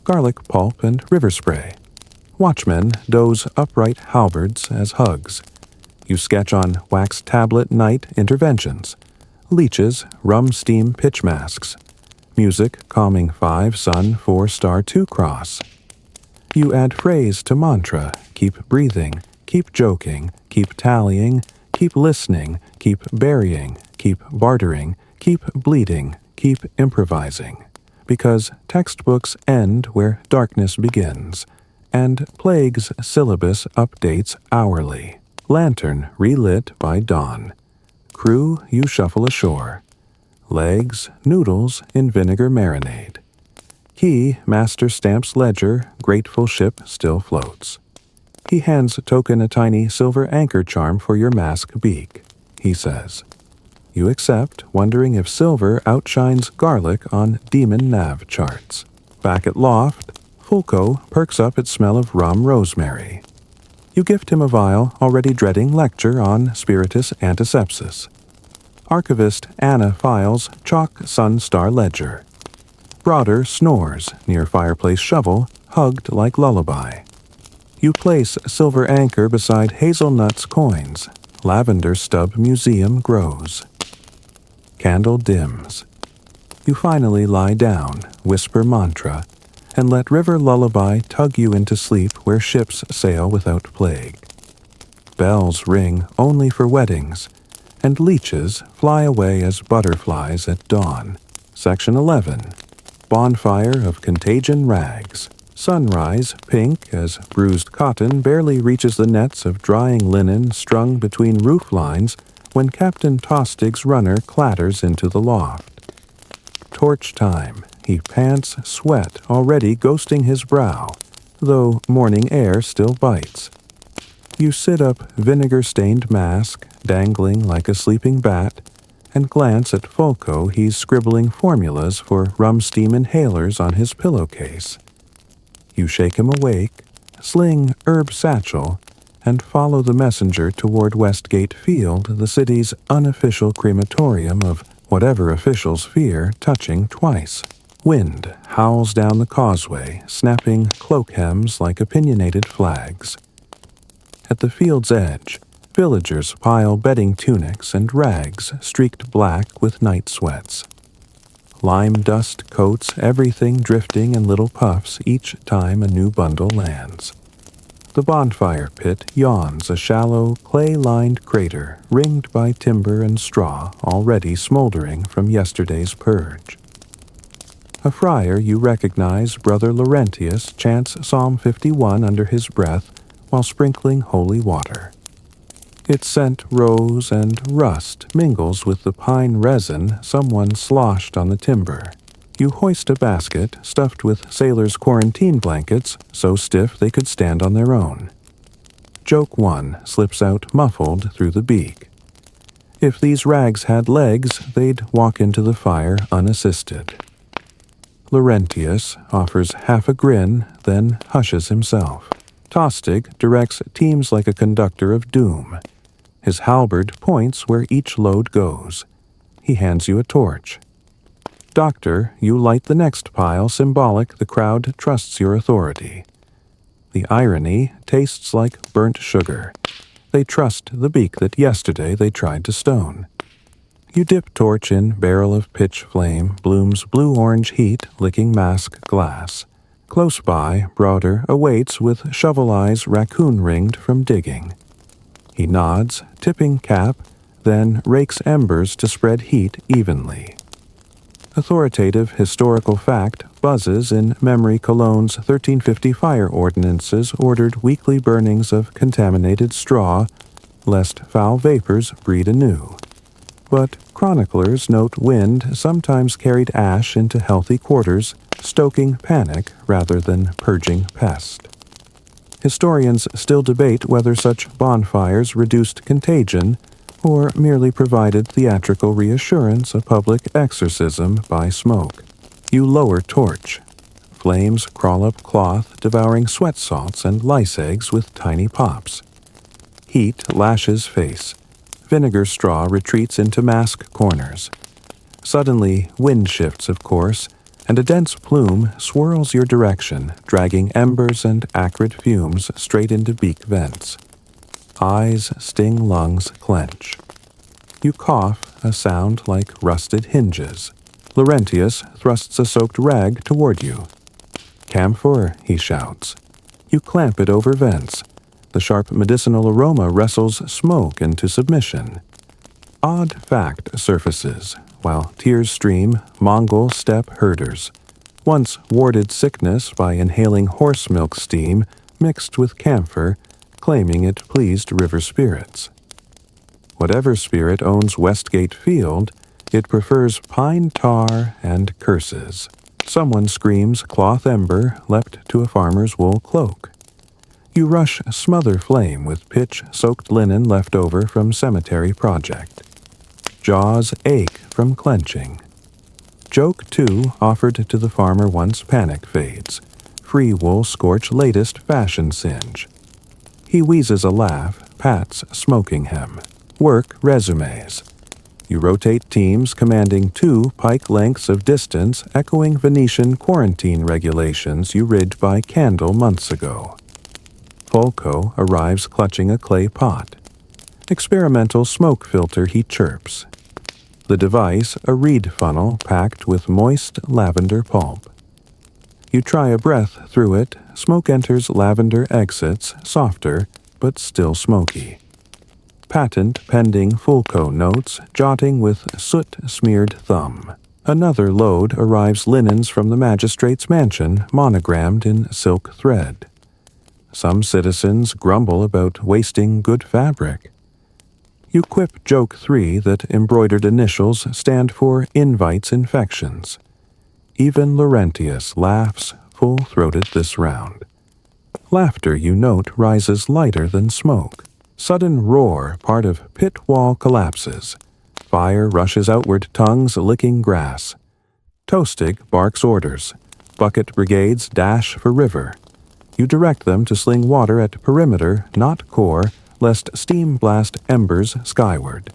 Garlic pulp and river spray. Watchmen doze upright halberds as hugs. You sketch on wax tablet night interventions. Leeches, rum steam pitch masks. Music calming 5 sun 4 star 2 cross. You add phrase to mantra, keep breathing, keep joking, keep tallying, keep listening, keep burying, keep bartering, keep bleeding, keep improvising. Because textbooks end where darkness begins, and plague's syllabus updates hourly. Lantern relit by dawn. Crew you shuffle ashore. Legs, noodles in vinegar marinade. He, master stamps ledger, grateful ship still floats. He hands token a tiny silver anchor charm for your mask beak. He says. You accept, wondering if silver outshines garlic on demon nav charts. Back at loft, Fulco perks up at smell of rum rosemary. You gift him a vial, already dreading lecture on spiritus antisepsis. Archivist Anna files chalk sun star ledger. Broader snores near fireplace shovel, hugged like lullaby. You place silver anchor beside hazelnuts coins. Lavender stub museum grows. Candle dims. You finally lie down, whisper mantra, and let river lullaby tug you into sleep where ships sail without plague. Bells ring only for weddings, and leeches fly away as butterflies at dawn. Section 11. Bonfire of contagion rags. Sunrise, pink as bruised cotton, barely reaches the nets of drying linen strung between roof lines when Captain Tostig's runner clatters into the loft. Torch time. He pants, sweat already ghosting his brow. though morning air still bites. You sit up, vinegar-stained mask, dangling like a sleeping bat, and glance at Folko. He's scribbling formulas for rum steam inhalers on his pillowcase. You shake him awake, sling herb satchel, and follow the messenger toward Westgate Field, the city's unofficial crematorium of whatever officials fear touching twice. Wind howls down the causeway, snapping cloak hems like opinionated flags. At the field's edge, villagers pile bedding tunics and rags streaked black with night sweats. Lime dust coats everything, drifting in little puffs each time a new bundle lands. The bonfire pit yawns, a shallow, clay-lined crater ringed by timber and straw already smoldering from yesterday's purge. A friar you recognize, Brother Laurentius, chants Psalm 51 under his breath while sprinkling holy water. Its scent rose and rust mingles with the pine resin someone sloshed on the timber. You hoist a basket stuffed with sailors' quarantine blankets so stiff they could stand on their own. Joke 1 slips out muffled through the beak. If these rags had legs, they'd walk into the fire unassisted. Laurentius offers half a grin, then hushes himself. Tostig directs teams like a conductor of doom. His halberd points where each load goes. He hands you a torch. Doctor, you light the next pile, symbolic the crowd trusts your authority. The irony tastes like burnt sugar. They trust the beak that yesterday they tried to stone. You dip torch in barrel of pitch flame, bloom's blue-orange heat licking mask glass. Close by, Broader awaits with shovel eyes raccoon-ringed from digging. He nods, tipping cap, then rakes embers to spread heat evenly. Authoritative historical fact buzzes in memory Cologne's 1350 fire ordinances ordered weekly burnings of contaminated straw, lest foul vapors breed anew. But chroniclers note wind sometimes carried ash into healthy quarters, stoking panic rather than purging pest. Historians still debate whether such bonfires reduced contagion or merely provided theatrical reassurance, a public exorcism by smoke. You lower torch. Flames crawl up cloth, devouring sweat salts and lice eggs with tiny pops. Heat lashes face. Vinegar straw retreats into mask corners. Suddenly, wind shifts, of course, and a dense plume swirls your direction, dragging embers and acrid fumes straight into beak vents. Eyes sting, lungs clench. You cough, a sound like rusted hinges. Laurentius thrusts a soaked rag toward you. "Camphor," he shouts. You clamp it over vents. The sharp medicinal aroma wrestles smoke into submission. Odd fact surfaces, while tears stream, Mongol steppe herders. Once warded sickness by inhaling horse milk steam mixed with camphor, claiming it pleased river spirits. Whatever spirit owns Westgate Field, it prefers pine tar and curses. Someone screams cloth ember leapt to a farmer's wool cloak. You rush smother flame with pitch-soaked linen left over from cemetery project. Jaws ache from clenching. Joke 2 offered to the farmer once panic fades. Free wool scorch latest fashion singe. He wheezes a laugh, pats smoking hem. Work resumes. You rotate teams commanding 2 pike lengths of distance, echoing Venetian quarantine regulations you rid by candle months ago. Folko arrives clutching a clay pot. Experimental smoke filter, he chirps. The device, a reed funnel packed with moist lavender pulp. You try a breath through it, smoke enters, lavender exits, softer, but still smoky. Patent pending Folko notes, jotting with soot-smeared thumb. Another load arrives, linens from the magistrate's mansion, monogrammed in silk thread. Some citizens grumble about wasting good fabric. You quip Joke 3 that embroidered initials stand for invites infections. Even Laurentius laughs full-throated this round. Laughter, you note, rises lighter than smoke. Sudden roar, part of pit wall collapses. Fire rushes outward, tongues licking grass. Tostig barks orders. Bucket brigades dash for river. You direct them to sling water at perimeter, not core, lest steam blast embers skyward.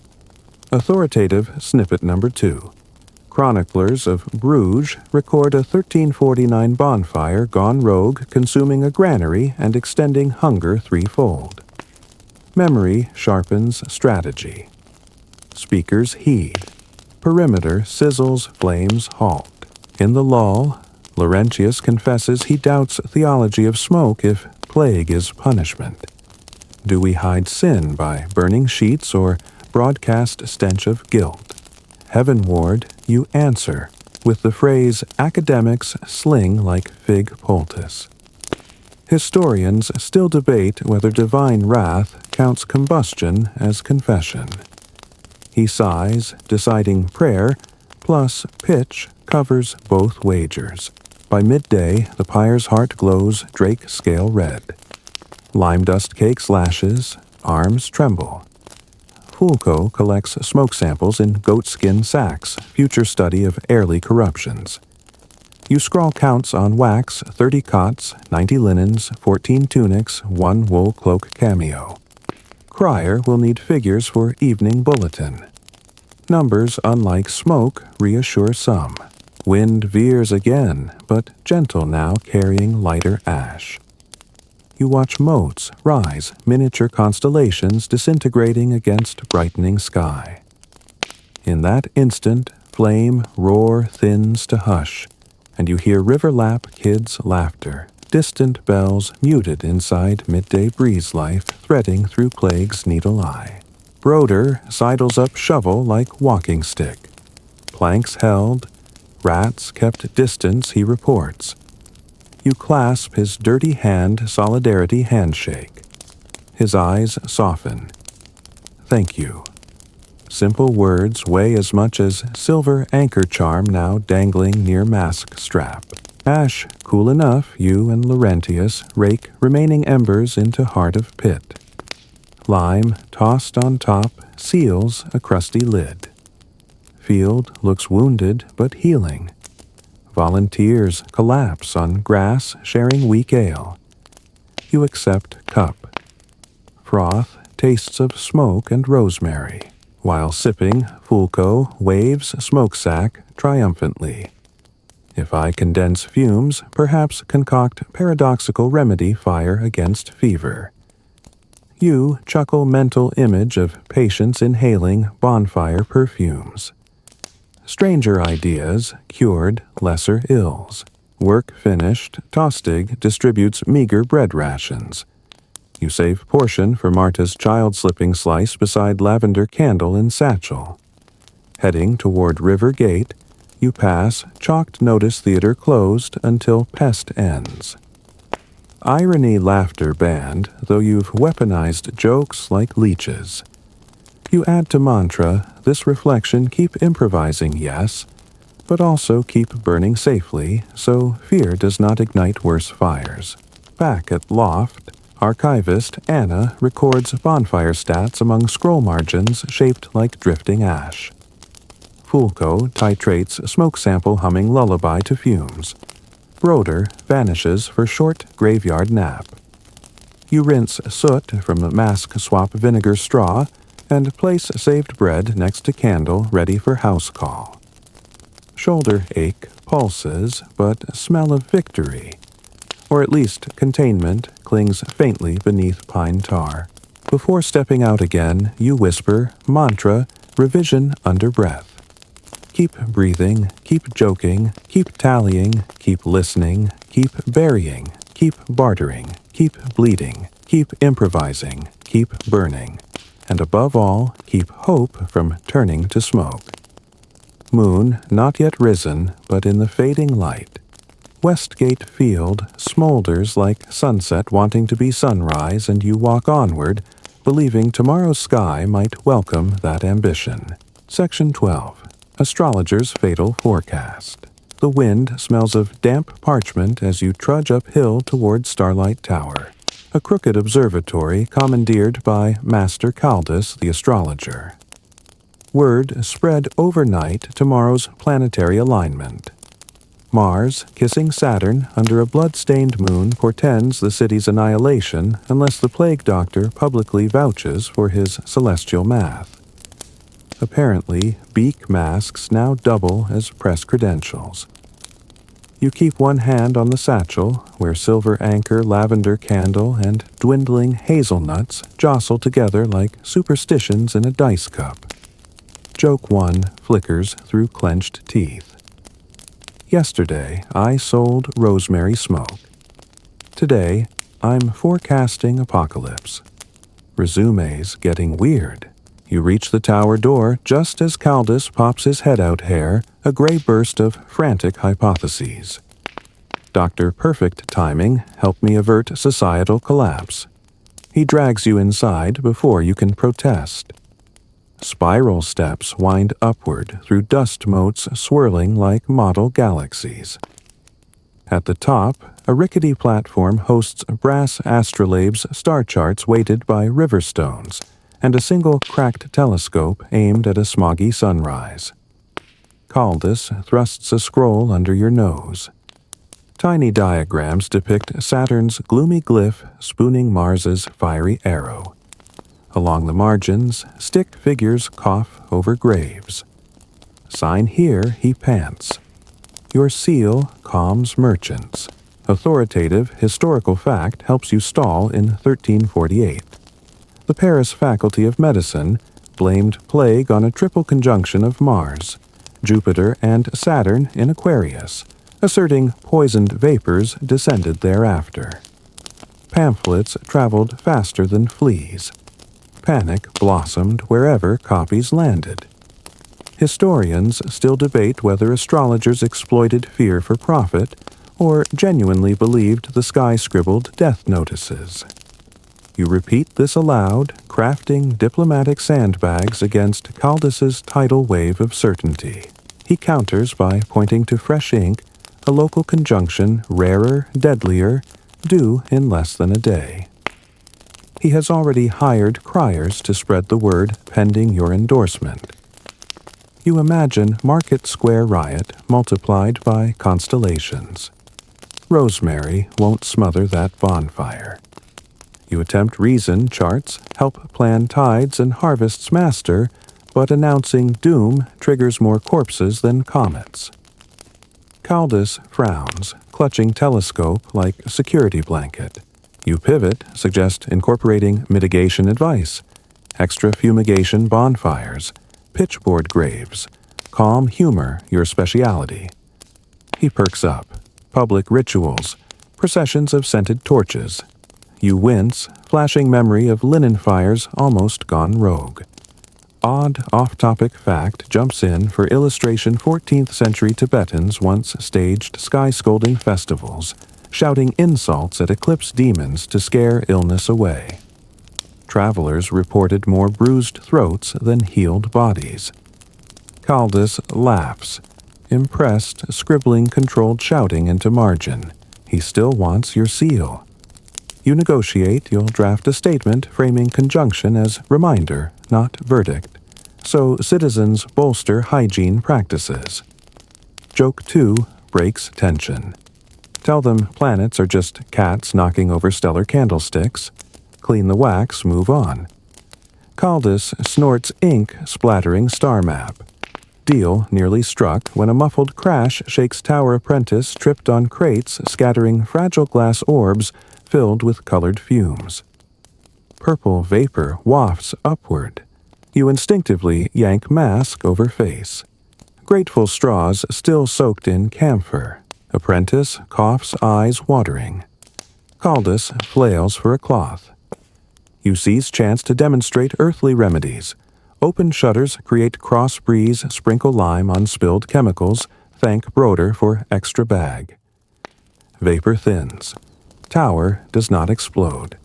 Authoritative snippet number 2. Chroniclers of Bruges record a 1349 bonfire gone rogue, consuming a granary and extending hunger threefold. Memory sharpens strategy. Speakers heed. Perimeter sizzles, flames halt. In the lull, Laurentius confesses he doubts theology of smoke if plague is punishment. Do we hide sin by burning sheets or broadcast stench of guilt? Heavenward, you answer with the phrase academics sling like fig poultice. Historians still debate whether divine wrath counts combustion as confession. He sighs, deciding prayer plus pitch covers both wagers. By midday, the pyre's heart glows drake scale red. Lime dust cake slashes, arms tremble. Fulco collects smoke samples in goatskin sacks, future study of airly corruptions. You scrawl counts on wax, 30 cots, 90 linens, 14 tunics, 1 wool cloak cameo. Crier will need figures for evening bulletin. Numbers, unlike smoke, reassure some. Wind veers again, but gentle now, carrying lighter ash. You watch motes rise, miniature constellations disintegrating against brightening sky. In that instant, flame roar thins to hush, and you hear river lap kids' laughter, distant bells muted inside midday breeze life threading through plague's needle eye. Broder sidles up shovel like walking stick. Planks held, rats kept distance, he reports. You clasp his dirty hand, solidarity handshake. His eyes soften. Thank you. Simple words weigh as much as silver anchor charm now dangling near mask strap. Ash, cool enough, you and Laurentius rake remaining embers into heart of pit. Lime, tossed on top, seals a crusty lid. Field looks wounded but healing. Volunteers collapse on grass, sharing weak ale. You accept cup. Froth tastes of smoke and rosemary. While sipping, Fulco waves smokesack triumphantly. If I condense fumes, perhaps concoct paradoxical remedy fire against fever. You chuckle mental image of patients inhaling bonfire perfumes. Stranger ideas cured lesser ills. Work finished, Tostig distributes meager bread rations. You save portion for Marta's child-slipping slice beside lavender candle in satchel. Heading toward River Gate, you pass chalked notice theater closed until pest ends. Irony laughter banned, though you've weaponized jokes like leeches. You add to mantra, this reflection keep improvising, yes, but also keep burning safely, so fear does not ignite worse fires. Back at Loft, archivist Anna records bonfire stats among scroll margins shaped like drifting ash. Fulco titrates smoke sample humming lullaby to fumes. Broder vanishes for short graveyard nap. You rinse soot from a mask swap vinegar straw and place saved bread next to candle ready for house call. Shoulder ache pulses, but smell of victory, or at least containment, clings faintly beneath pine tar. Before stepping out again, you whisper, mantra, revision under breath. Keep breathing, keep joking, keep tallying, keep listening, keep burying, keep bartering, keep bleeding, keep improvising, keep burning. And above all, keep hope from turning to smoke. Moon not yet risen, but in the fading light. Westgate Field smolders like sunset wanting to be sunrise, and you walk onward, believing tomorrow's sky might welcome that ambition. Section 12. Astrologer's Fatal Forecast. The wind smells of damp parchment as you trudge uphill toward Starlight Tower, a crooked observatory commandeered by Master Caldus the astrologer. Word spread overnight tomorrow's planetary alignment. Mars, kissing Saturn under a blood-stained moon, portends the city's annihilation unless the plague doctor publicly vouches for his celestial math. Apparently, beak masks now double as press credentials. You keep one hand on the satchel, where silver anchor, lavender candle, and dwindling hazelnuts jostle together like superstitions in a dice cup. Joke 1 flickers through clenched teeth. Yesterday, I sold rosemary smoke. Today, I'm forecasting apocalypse. Resume's getting weird. You reach the tower door just as Caldus pops his head out hair, a gray burst of frantic hypotheses. Dr. Perfect Timing helped me avert societal collapse. He drags you inside before you can protest. Spiral steps wind upward through dust motes swirling like model galaxies. At the top, a rickety platform hosts brass astrolabes star charts weighted by river stones, and a single cracked telescope aimed at a smoggy sunrise. Caldus thrusts a scroll under your nose. Tiny diagrams depict Saturn's gloomy glyph spooning Mars's fiery arrow. Along the margins, stick figures cough over graves. Sign here, he pants. Your seal calms merchants. Authoritative historical fact helps you stall in 1348. The Paris Faculty of Medicine blamed plague on a triple conjunction of Mars, Jupiter, and Saturn in Aquarius, asserting poisoned vapors descended thereafter. Pamphlets traveled faster than fleas. Panic blossomed wherever copies landed. Historians still debate whether astrologers exploited fear for profit or genuinely believed the sky scribbled death notices. You repeat this aloud, crafting diplomatic sandbags against Caldus's tidal wave of certainty. He counters by pointing to fresh ink, a local conjunction rarer, deadlier, due in less than a day. He has already hired criers to spread the word pending your endorsement. You imagine Market Square riot multiplied by constellations. Rosemary won't smother that bonfire. You attempt reason charts, help plan tides and harvests master, but announcing doom triggers more corpses than comets. Caldus frowns, clutching telescope like a security blanket. You pivot, suggest incorporating mitigation advice, extra fumigation bonfires, pitchboard graves, calm humor your speciality. He perks up. Public rituals, processions of scented torches. You wince, flashing memory of linen fires almost gone rogue. Odd off-topic fact jumps in for illustration 14th century Tibetans once staged sky-scolding festivals, shouting insults at eclipse demons to scare illness away. Travelers reported more bruised throats than healed bodies. Caldus laughs, impressed, scribbling controlled shouting into margin. He still wants your seal. You negotiate, you'll draft a statement framing conjunction as reminder, not verdict, so citizens bolster hygiene practices. Joke 2 breaks tension. Tell them planets are just cats knocking over stellar candlesticks. Clean the wax, move on. Caldus snorts ink splattering star map. Deal nearly struck when a muffled crash shakes tower apprentice tripped on crates scattering fragile glass orbs filled with colored fumes. Purple vapor wafts upward. You instinctively yank mask over face. Grateful straws still soaked in camphor. Apprentice coughs, eyes watering. Caldus flails for a cloth. You seize chance to demonstrate earthly remedies. Open shutters create cross breeze, sprinkle lime on spilled chemicals, thank Broder for extra bag. Vapor thins. Tower does not explode.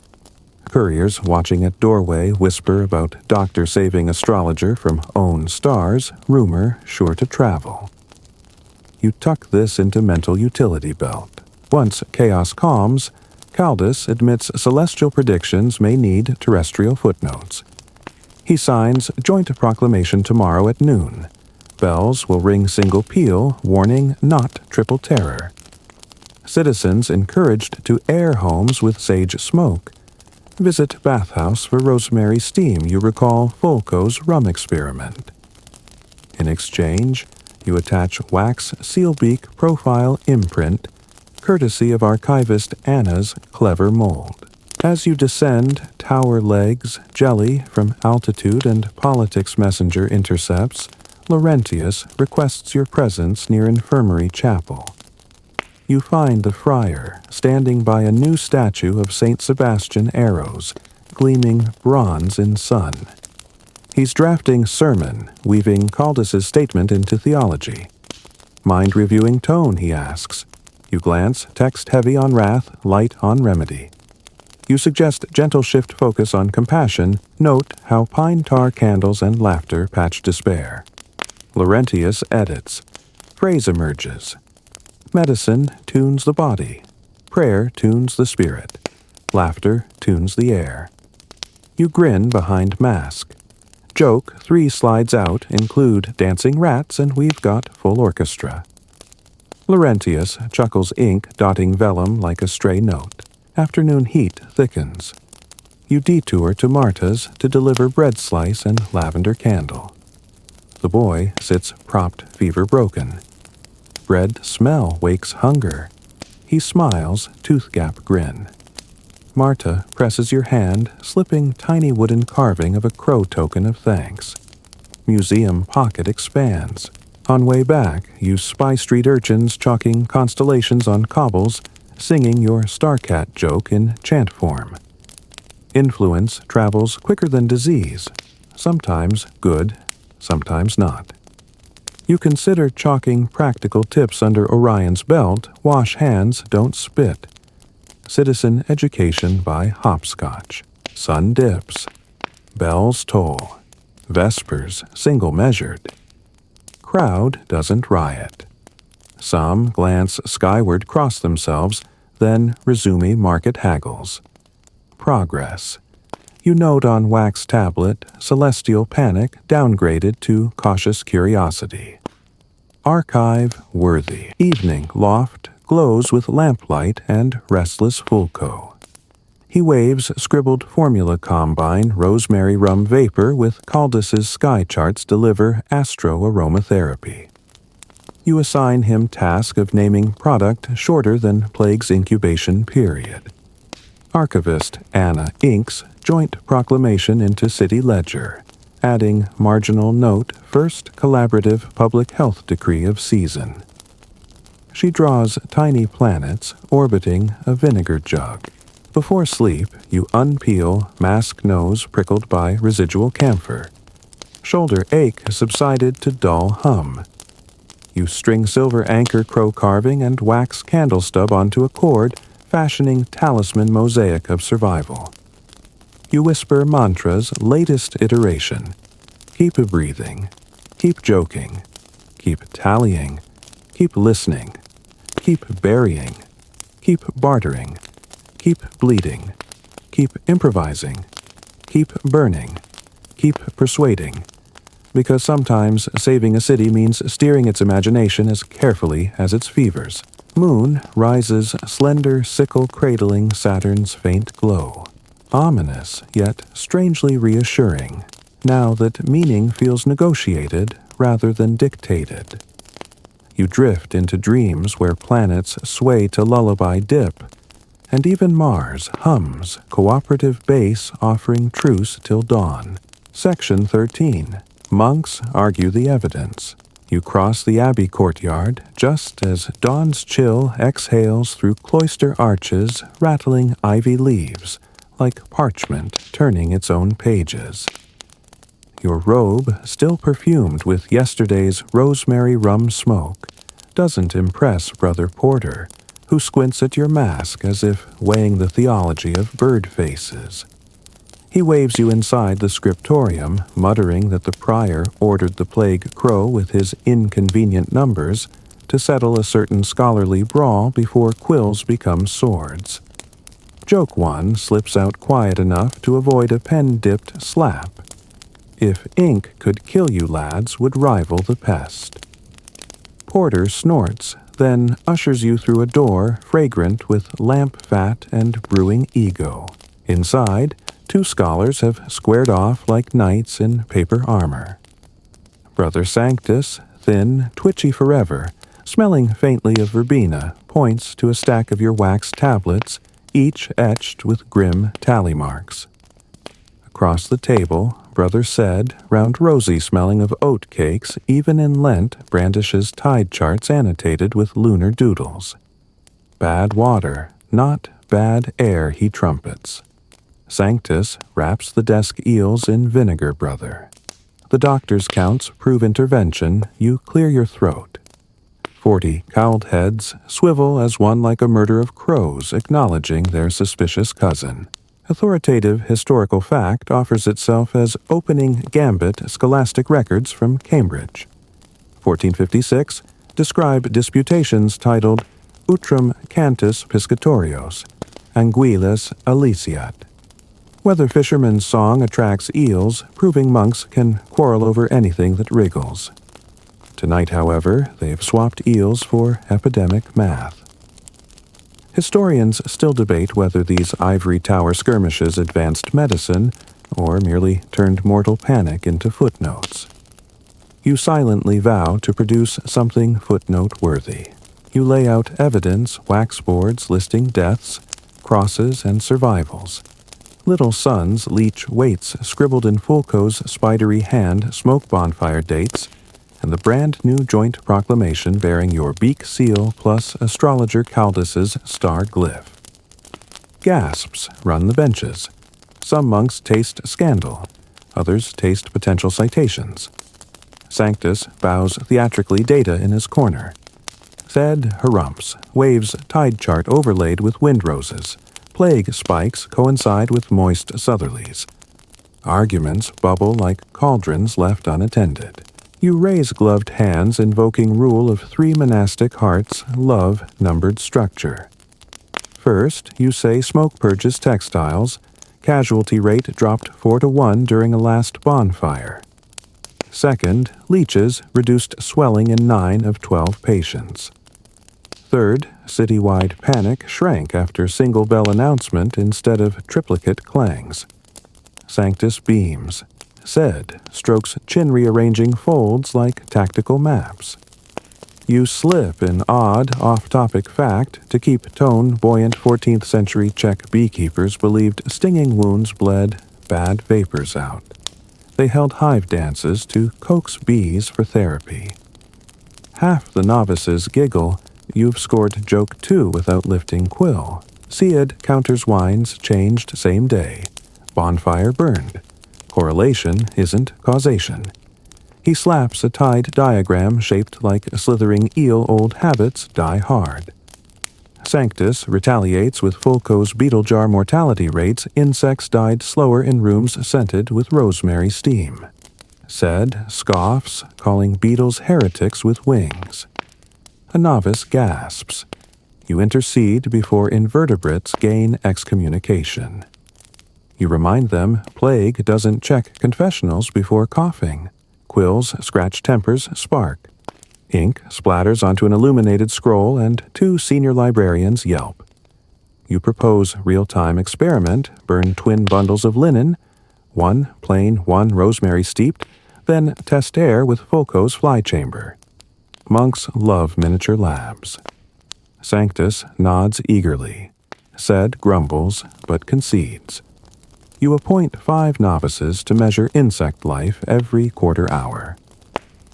Couriers watching at doorway whisper about doctor saving astrologer from own stars, rumor sure to travel. You tuck this into mental utility belt. Once chaos calms, Caldus admits celestial predictions may need terrestrial footnotes. He signs joint proclamation tomorrow at noon. Bells will ring single peal, warning not triple terror. Citizens encouraged to air homes with sage smoke. Visit bathhouse for rosemary steam. You recall Folco's rum experiment. In exchange, you attach wax sealbeak profile imprint, courtesy of archivist Anna's clever mold. As you descend, tower legs, jelly from altitude and politics messenger intercepts, Laurentius requests your presence near Infirmary Chapel. You find the friar standing by a new statue of St. Sebastian arrows, gleaming bronze in sun. He's drafting sermon, weaving Caldus's statement into theology. Mind reviewing tone, he asks. You glance, text heavy on wrath, light on remedy. You suggest gentle shift focus on compassion, note how pine tar candles and laughter patch despair. Laurentius edits. Phrase emerges. Medicine tunes the body. Prayer tunes the spirit. Laughter tunes the air. You grin behind mask. Joke 3 slides out include dancing rats and we've got full orchestra. Laurentius chuckles ink dotting vellum like a stray note. Afternoon heat thickens. You detour to Marta's to deliver bread slice and lavender candle. The boy sits propped fever broken. Bread smell wakes hunger. He smiles, tooth gap grin. Marta presses your hand, slipping tiny wooden carving of a crow token of thanks. Museum pocket expands. On way back, you spy street urchins chalking constellations on cobbles, singing your Starcat joke in chant form. Influence travels quicker than disease, sometimes good, sometimes not. You consider chalking practical tips under Orion's belt, wash hands, don't spit. Citizen education by hopscotch. Sun dips. Bells toll. Vespers single measured. Crowd doesn't riot. Some glance skyward, cross themselves, then resume market haggles. Progress. You note on wax tablet, celestial panic downgraded to cautious curiosity. Archive worthy. Evening loft glows with lamplight and restless Fulco. He waves scribbled formula combine rosemary rum vapor with Caldus's sky charts deliver astro aromatherapy. You assign him task of naming product shorter than plague's incubation period. Archivist Anna inks joint proclamation into city ledger, adding marginal note first collaborative public health decree of season. She draws tiny planets orbiting a vinegar jug. Before sleep, you unpeel mask nose prickled by residual camphor. Shoulder ache subsided to dull hum. You string silver anchor crow carving and wax candle stub onto a cord, fashioning talisman mosaic of survival. You whisper mantra's latest iteration. Keep breathing. Keep joking. Keep tallying. Keep listening. Keep burying. Keep bartering. Keep bleeding. Keep improvising. Keep burning. Keep persuading. Because sometimes saving a city means steering its imagination as carefully as its fevers. Moon rises slender sickle cradling Saturn's faint glow. Ominous, yet strangely reassuring, now that meaning feels negotiated rather than dictated. You drift into dreams where planets sway to lullaby dip, and even Mars hums cooperative bass offering truce till dawn. Section 13. Monks argue the evidence. You cross the abbey courtyard just as dawn's chill exhales through cloister arches, rattling ivy leaves, like parchment turning its own pages. Your robe, still perfumed with yesterday's rosemary rum smoke, doesn't impress Brother Porter, who squints at your mask as if weighing the theology of bird faces. He waves you inside the scriptorium, muttering that the prior ordered the plague crow with his inconvenient numbers to settle a certain scholarly brawl before quills become swords. Joke 1 slips out quiet enough to avoid a pen-dipped slap. If ink could kill you, lads, would rival the pest. Porter snorts, then ushers you through a door fragrant with lamp fat and brewing ego. Inside, 2 scholars have squared off like knights in paper armor. Brother Sanctus, thin, twitchy forever, smelling faintly of verbena, points to a stack of your wax tablets, each etched with grim tally marks. Across the table, Brother Said, round rosy smelling of oat cakes, even in Lent, brandishes tide charts annotated with lunar doodles. Bad water, not bad air, he trumpets. Sanctus wraps the desk eels in vinegar, brother. The doctor's counts prove intervention, you clear your throat. 40 cowled heads swivel as one like a murder of crows acknowledging their suspicious cousin. Authoritative historical fact offers itself as opening gambit scholastic records from Cambridge. 1456, describe disputations titled Utrum Cantus Piscatorios, Anguiles Aliciat. Whether fisherman's song attracts eels, proving monks can quarrel over anything that wriggles. Tonight, however, they have swapped eels for epidemic math. Historians still debate whether these ivory tower skirmishes advanced medicine or merely turned mortal panic into footnotes. You silently vow to produce something footnote-worthy. You lay out evidence, wax boards listing deaths, crosses, and survivals. Little sons leech weights scribbled in Fulco's spidery hand, smoke bonfire dates, and the brand-new joint proclamation bearing your beak seal plus astrologer Caldus's star glyph. Gasps run the benches. Some monks taste scandal, others taste potential citations. Sanctus bows theatrically data in his corner. Thed harumphs, waves tide chart overlaid with wind roses. Plague spikes coincide with moist southerlies. Arguments bubble like cauldrons left unattended. You raise gloved hands invoking rule of 3 monastic hearts, love, numbered structure. First, you say smoke purges textiles. Casualty rate dropped 4-1 during a last bonfire. Second, leeches reduced swelling in 9 of 12 patients. Third, citywide panic shrank after single bell announcement instead of triplicate clangs. Sanctus beams. Said strokes chin rearranging folds like tactical maps. You slip an odd, off-topic fact to keep tone buoyant 14th century Czech beekeepers believed stinging wounds bled bad vapors out. They held hive dances to coax bees for therapy. Half the novices giggle, you've scored joke 2 without lifting quill. Cid counters wines changed same day. Bonfire burned. Correlation isn't causation. He slaps a tide diagram shaped like a slithering eel. Old habits die hard. Sanctus retaliates with Fulco's beetle jar mortality rates. Insects died slower in rooms scented with rosemary steam. Said scoffs, calling beetles heretics with wings. A novice gasps. You intercede before invertebrates gain excommunication. You remind them plague doesn't check confessionals before coughing. Quills scratch tempers spark. Ink splatters onto an illuminated scroll and 2 senior librarians yelp. You propose real-time experiment, burn twin bundles of linen, 1 plain, 1 rosemary steeped, then test air with Fulco's fly chamber. Monks love miniature labs. Sanctus nods eagerly. Said grumbles, but concedes. You appoint 5 novices to measure insect life every quarter hour.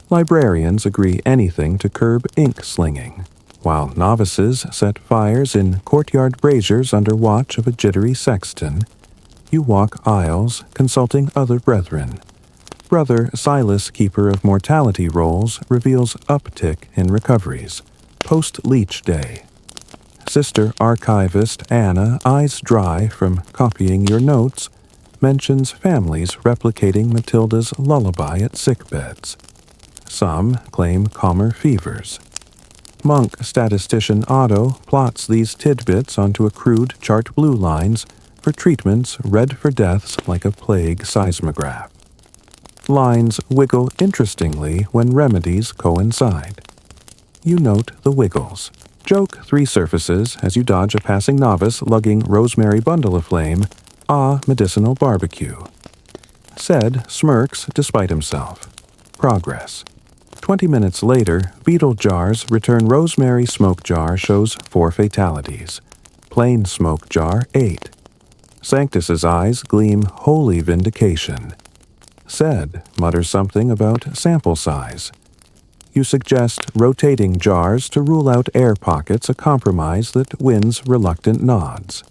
Librarians agree anything to curb ink slinging, while novices set fires in courtyard braziers under watch of a jittery sexton. You walk aisles, consulting other brethren. Brother Silas, keeper of mortality rolls, reveals uptick in recoveries. Post-leech day. Sister archivist Anna, eyes dry from copying your notes, mentions families replicating Matilda's lullaby at sickbeds. Some claim calmer fevers. Monk statistician Otto plots these tidbits onto a crude chart blue lines for treatments read for deaths like a plague seismograph. Lines wiggle interestingly when remedies coincide. You note the wiggles. Joke 3 surfaces as you dodge a passing novice lugging rosemary bundle aflame, medicinal barbecue. Said smirks despite himself. Progress. 20 minutes later, beetle jars return rosemary smoke jar shows 4 fatalities. Plain smoke jar 8. Sanctus's eyes gleam holy vindication. Said mutters something about sample size. You suggest rotating jars to rule out air pockets, a compromise that wins reluctant nods.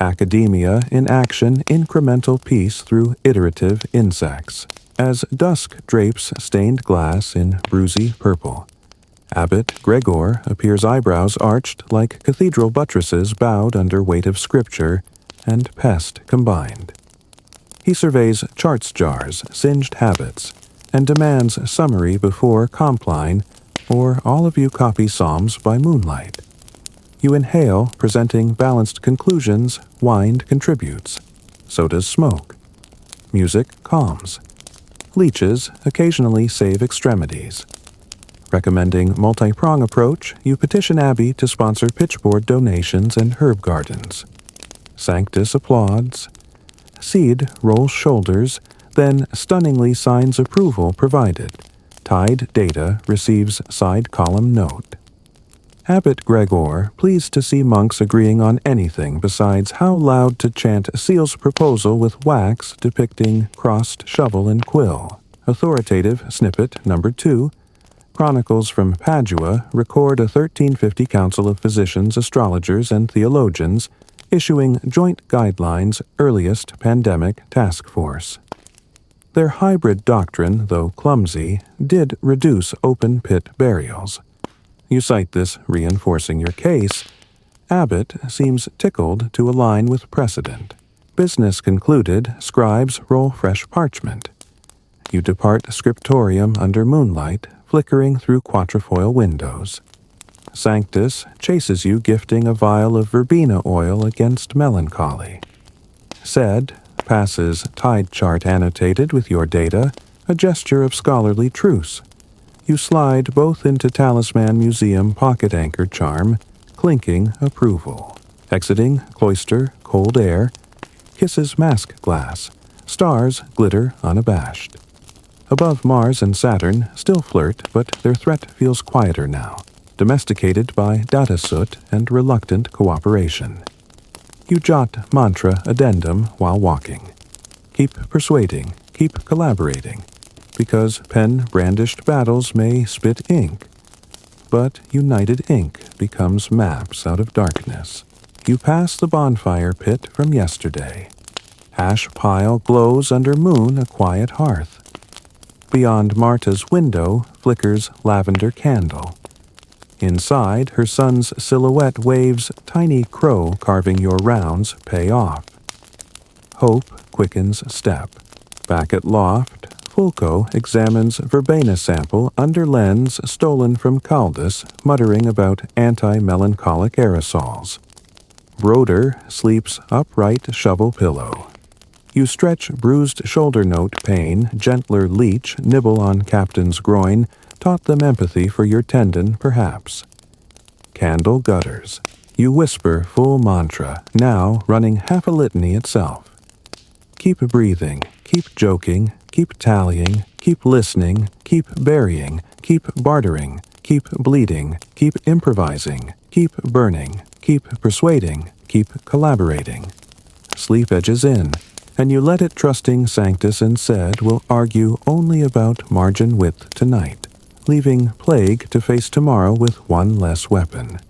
Academia in action, incremental peace through iterative insects. As dusk drapes stained glass in bruisey purple. Abbot Gregor appears eyebrows arched like cathedral buttresses bowed under weight of scripture and pest combined. He surveys charts jars, singed habits, and demands summary before compline, or all of you copy Psalms by moonlight. You inhale, presenting balanced conclusions, wind contributes. So does smoke. Music calms. Leeches occasionally save extremities. Recommending multi-prong approach, you petition Abby to sponsor pitchboard donations and herb gardens. Sanctus applauds. Seed rolls shoulders, then stunningly signs approval provided. Tied data receives side column note. Abbot Gregor, pleased to see monks agreeing on anything besides how loud to chant Seal's proposal with wax depicting crossed shovel and quill. Authoritative snippet number 2. Chronicles from Padua record a 1350 Council of Physicians, Astrologers, and Theologians issuing joint guidelines, earliest pandemic task force. Their hybrid doctrine, though clumsy, did reduce open pit burials. You cite this reinforcing your case. Abbott seems tickled to align with precedent. Business concluded, scribes roll fresh parchment. You depart scriptorium under moonlight, flickering through quatrefoil windows. Sanctus chases you gifting a vial of verbena oil against melancholy. Said passes tide chart annotated with your data, a gesture of scholarly truce. You slide both into Talisman Museum pocket anchor charm, clinking approval. Exiting cloister, cold air, kisses mask glass. Stars glitter unabashed. Above Mars and Saturn still flirt, but their threat feels quieter now, domesticated by data soot and reluctant cooperation. You jot mantra addendum while walking. Keep persuading, keep collaborating, because pen-brandished battles may spit ink, but united ink becomes maps out of darkness. You pass the bonfire pit from yesterday. Ash pile glows under moon, a quiet hearth. Beyond Marta's window flickers lavender candle. Inside, her son's silhouette waves tiny crow carving your rounds pay off. Hope quickens step. Back at loft, Fulco examines verbena sample under lens stolen from Caldus, muttering about anti-melancholic aerosols. Broder sleeps upright shovel pillow. You stretch bruised shoulder note pain, gentler leech nibble on captain's groin, taught them empathy for your tendon, perhaps. Candle gutters. You whisper full mantra, now running half a litany itself. Keep breathing, keep joking, keep tallying, keep listening, keep burying, keep bartering, keep bleeding, keep improvising, keep burning, keep persuading, keep collaborating. Sleep edges in, and you let it, trusting Sanctus and Said will argue only about margin width tonight, leaving Plague to face tomorrow with one less weapon.